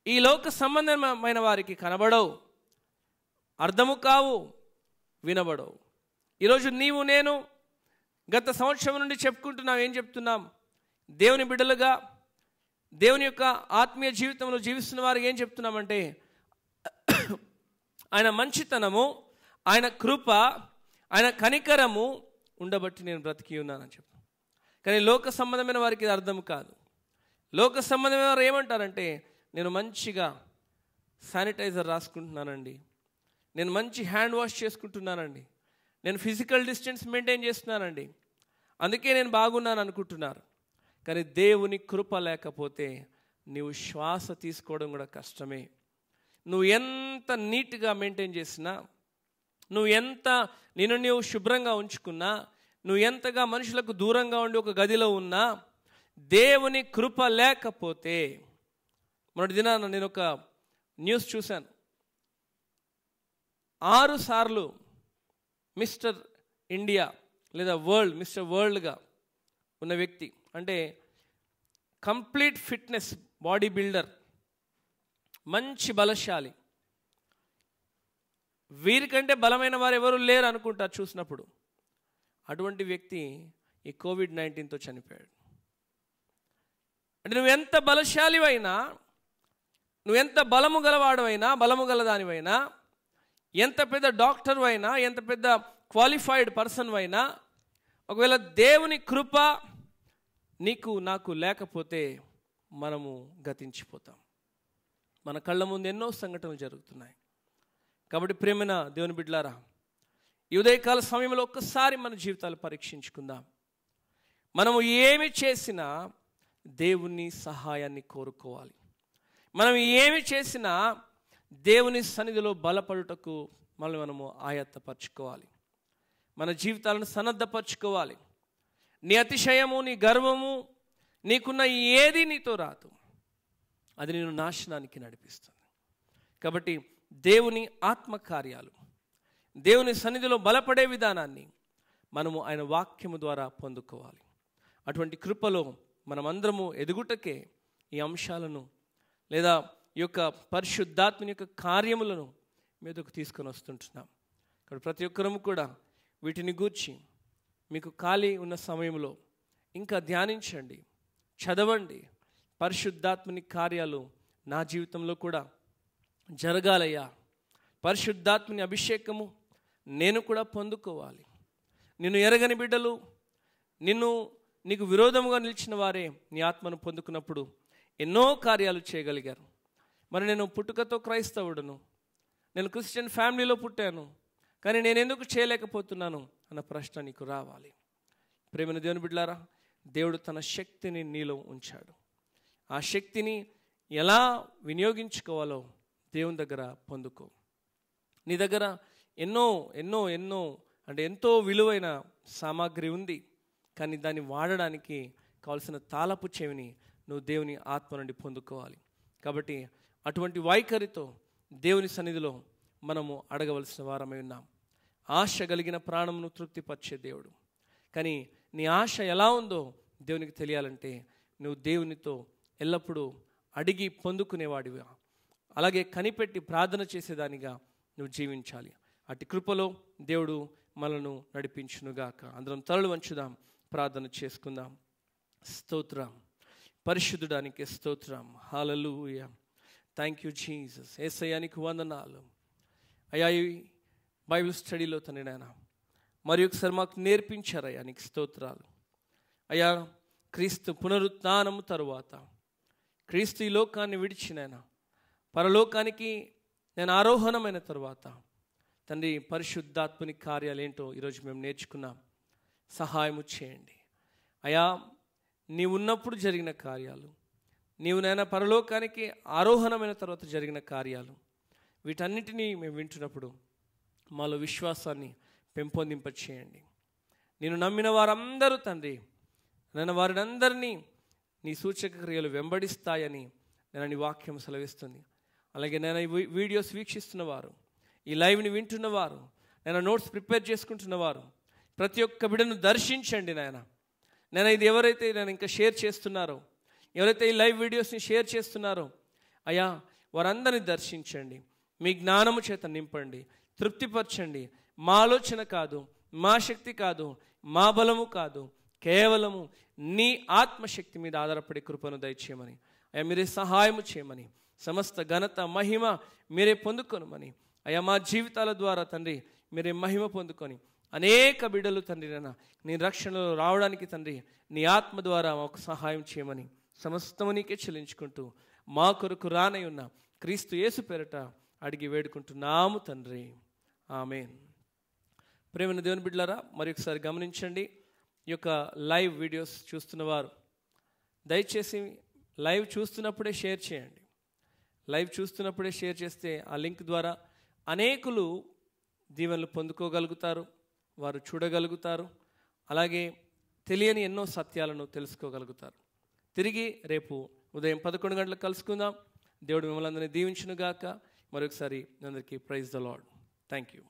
ఈ లోక సంబంధమైన వారికి కనబడవు, అర్థము కావు, వినబడవు. ఈరోజు నీవు నేను గత సంవత్సరం నుండి చెప్పుకుంటున్నాం, ఏం చెప్తున్నాం, దేవుని బిడ్డలుగా దేవుని యొక్క ఆత్మీయ జీవితంలో జీవిస్తున్న వారికి ఏం చెప్తున్నామంటే, ఆయన మంచితనము, ఆయన కృప, ఆయన కనికరము ఉండబట్టి నేను బ్రతికి ఉన్నానని చెప్పు. కానీ లోక సంబంధమైన వారికి ఇది అర్థం కాదు. లోక సంబంధమైన వారు ఏమంటారంటే, నేను మంచిగా శానిటైజర్ రాసుకుంటున్నానండి, నేను మంచి హ్యాండ్ వాష్ చేసుకుంటున్నానండి, నేను ఫిజికల్ డిస్టెన్స్ మెయింటైన్ చేస్తున్నానండి, అందుకే నేను బాగున్నాను అనుకుంటున్నారు. కానీ దేవుని కృప లేకపోతే నీవు శ్వాస తీసుకోవడం కూడా కష్టమే. నువ్వు ఎంత నీట్గా మెయింటైన్ చేసినా, నువ్వు ఎంత నీవు శుభ్రంగా ఉంచుకున్నా, నువ్వు ఎంతగా మనుషులకు దూరంగా ఉండి ఒక గదిలో ఉన్నా, దేవుని కృప లేకపోతే, మొన్నటి దినాన నేను ఒక న్యూస్ చూశాను, 6 సార్లు మిస్టర్ ఇండియా లేదా మిస్టర్ వరల్డ్గా ఉన్న వ్యక్తి, అంటే కంప్లీట్ ఫిట్నెస్ బాడీ బిల్డర్, మంచి బలశాలి, వీరికంటే బలమైన వారు ఎవరు లేరు అనుకుంటారు చూసినప్పుడు. అటువంటి వ్యక్తి ఈ కోవిడ్-19తో చనిపోయాడు. అంటే నువ్వెంత బలశాలివైనా, నువ్వెంత బలము గలవాడవైనా, బలము గలదానివైనా, ఎంత పెద్ద డాక్టర్ అయినా, ఎంత పెద్ద క్వాలిఫైడ్ పర్సన్ అయినా, ఒకవేళ దేవుని కృప నీకు నాకు లేకపోతే మనము గతించిపోతాం. మన కళ్ళ ముందు ఎన్నో సంఘటనలు జరుగుతున్నాయి. కాబట్టి ప్రేమైన దేవుని బిడ్డలారా, ఈ ఉదయకాల సమయంలో ఒక్కసారి మన జీవితాలు పరీక్షించుకుందాం. మనము ఏమి చేసినా దేవుని సహాయాన్ని కోరుకోవాలి. మనం ఏమి చేసినా దేవుని సన్నిధిలో బలపడుటకు మనము ఆయత్తపరచుకోవాలి. మన జీవితాలను సన్నద్ధపరచుకోవాలి. నీ అతిశయము, నీ గర్వము, నీకున్న ఏది నీతో రాదు, అది నేను నాశనానికి నడిపిస్తుంది. కాబట్టి దేవుని ఆత్మకార్యాలు, దేవుని సన్నిధిలో బలపడే విధానాన్ని మనము ఆయన వాక్యము ద్వారా పొందుకోవాలి. అటువంటి కృపలో మనమందరము ఎదుగుటకే ఈ అంశాలను లేదా ఈ యొక్క పరిశుద్ధాత్మని యొక్క కార్యములను మీదకు తీసుకొని వస్తుంటున్నాం. కాబట్టి ప్రతి ఒక్కరము కూడా వీటిని గూర్చి మీకు ఖాళీ ఉన్న సమయంలో ఇంకా ధ్యానించండి, చదవండి. పరిశుద్ధాత్మని కార్యాలు నా జీవితంలో కూడా జరగాలయ్యా, పరిశుద్ధాత్మని అభిషేకము నేను కూడా పొందుకోవాలి. నిన్ను ఎరగని బిడ్డలు, నీకు విరోధముగా నిలిచిన వారే నీ ఆత్మను పొందుకున్నప్పుడు ఎన్నో కార్యాలు చేయగలిగారు. మరి నేను పుట్టుకతో క్రైస్తవుడును, నేను క్రిస్టియన్ ఫ్యామిలీలో పుట్టాను, కానీ నేను ఎందుకు చేయలేకపోతున్నాను అన్న ప్రశ్న నీకు రావాలి. ప్రేమైన దేవుని బిడ్డలారా, దేవుడు తన శక్తిని నీలో ఉంచాడు. ఆ శక్తిని ఎలా వినియోగించుకోవాలో దేవుని దగ్గర పొందుకో. నీ దగ్గర ఎన్నో ఎన్నో ఎన్నో అంటే ఎంతో విలువైన సామాగ్రి ఉంది, కానీ దాన్ని వాడడానికి కావాల్సిన తాళపు చెవిని నువ్వు దేవుని ఆత్మ నుండి పొందుకోవాలి. కాబట్టి అటువంటి వైఖరితో దేవుని సన్నిధిలో మనము అడగవలసిన వారమై ఉన్నాం. ఆశ కలిగిన ప్రాణమును తృప్తిపరిచే దేవుడు. కానీ నీ ఆశ ఎలా ఉందో దేవునికి తెలియాలంటే నువ్వు దేవునితో ఎల్లప్పుడూ అడిగి పొందుకునేవాడిగా, అలాగే కనిపెట్టి ప్రార్థన చేసేదానిగా నువ్వు జీవించాలి. అటు కృపలో దేవుడు మనను నడిపించునుగాక. అందరం తలలు వంచుదాం, ప్రార్థన చేసుకుందాం. స్తోత్రం, పరిశుద్ధుడానికి స్తోత్రం. హల్లెలూయా. Thank you Jesus. యేసయ్యానికి వందనాలు. అయ్యా, ఈ బైబిల్ స్టడీలో తండ్రి నాయన మరి ఒకసారి మాకు నేర్పించారయ్యా, నీకు స్తోత్రాలు. అయ్యా, క్రీస్తు పునరుత్థానము తరువాత క్రీస్తు ఈ లోకాన్ని విడిచినైనా పరలోకానికి నేను ఆరోహణమైన తరువాత తండ్రి పరిశుద్ధాత్మని కార్యాలు ఏంటో ఈరోజు మేము నేర్చుకున్నాం. సహాయము చేయండి అయ్యా. నీవు ఉన్నప్పుడు జరిగిన కార్యాలు, నీవు నైనా పరలోకానికి ఆరోహణమైన తర్వాత జరిగిన కార్యాలు, వీటన్నిటినీ మేము వింటున్నప్పుడు మాలో విశ్వాసాన్ని పెంపొందింపచేయండి. నేను నమ్మిన వారందరూ తండ్రి నేను వారినందరినీ నీ సూచక క్రియలు వెంబడిస్తాయని నేను నీ వాక్యం సెలవిస్తుంది. అలాగే నేను ఈ వీడియోస్ వీక్షిస్తున్నవారు, ఈ లైవ్ని వింటున్నవారు, నేను నోట్స్ ప్రిపేర్ చేసుకుంటున్నవారు, ప్రతి ఒక్క బిడ్డను దర్శించండి నాయన. నేను ఇది ఎవరైతే నేను ఇంకా షేర్ చేస్తున్నారో, ఎవరైతే ఈ లైవ్ వీడియోస్ని షేర్ చేస్తున్నారో అయ్యా, వారందరినీ దర్శించండి. మీ జ్ఞానము చేత నింపండి, తృప్తిపరచండి. మా ఆలోచన కాదు, మా శక్తి కాదు, మా బలము కాదు, కేవలము నీ ఆత్మశక్తి మీద ఆధారపడే కృపను దయచేయమని అయ్యా మీరే సహాయము చేయమని, సమస్త ఘనత మహిమ మీరే పొందుకొనమని అయ్యా, మా జీవితాల ద్వారా తండ్రి మీరే మహిమ పొందుకొని అనేక బిడ్డలు తండ్రి నీ రక్షణలో రావడానికి తండ్రి నీ ఆత్మ ద్వారా మాకు సహాయం చేయమని సమస్తము నీకే చెల్లించుకుంటూ మా కొరకు రానై ఉన్న క్రీస్తు యేసు పేరట అడిగి వేడుకుంటున్నాము తండ్రి. ఆమేన్. ప్రేమైన దేవుని బిడ్డలారా, మరి ఒకసారి గమనించండి. ఈ యొక్క లైవ్ వీడియోస్ చూస్తున్నవారు దయచేసి లైవ్ చూస్తున్నప్పుడే షేర్ చేయండి. లైవ్ చూస్తున్నప్పుడే షేర్ చేస్తే ఆ లింక్ ద్వారా అనేకులు దీవెనలు పొందుకోగలుగుతారు, వారు చూడగలుగుతారు, అలాగే తెలియని ఎన్నో సత్యాలను తెలుసుకోగలుగుతారు. తిరిగి రేపు ఉదయం 11 గంటలకు కలుసుకుందాం. దేవుడు మిమ్మల్ని అందరినీ దీవించునుగాక. మరొకసారి అందరికీ praise the Lord. Thank you.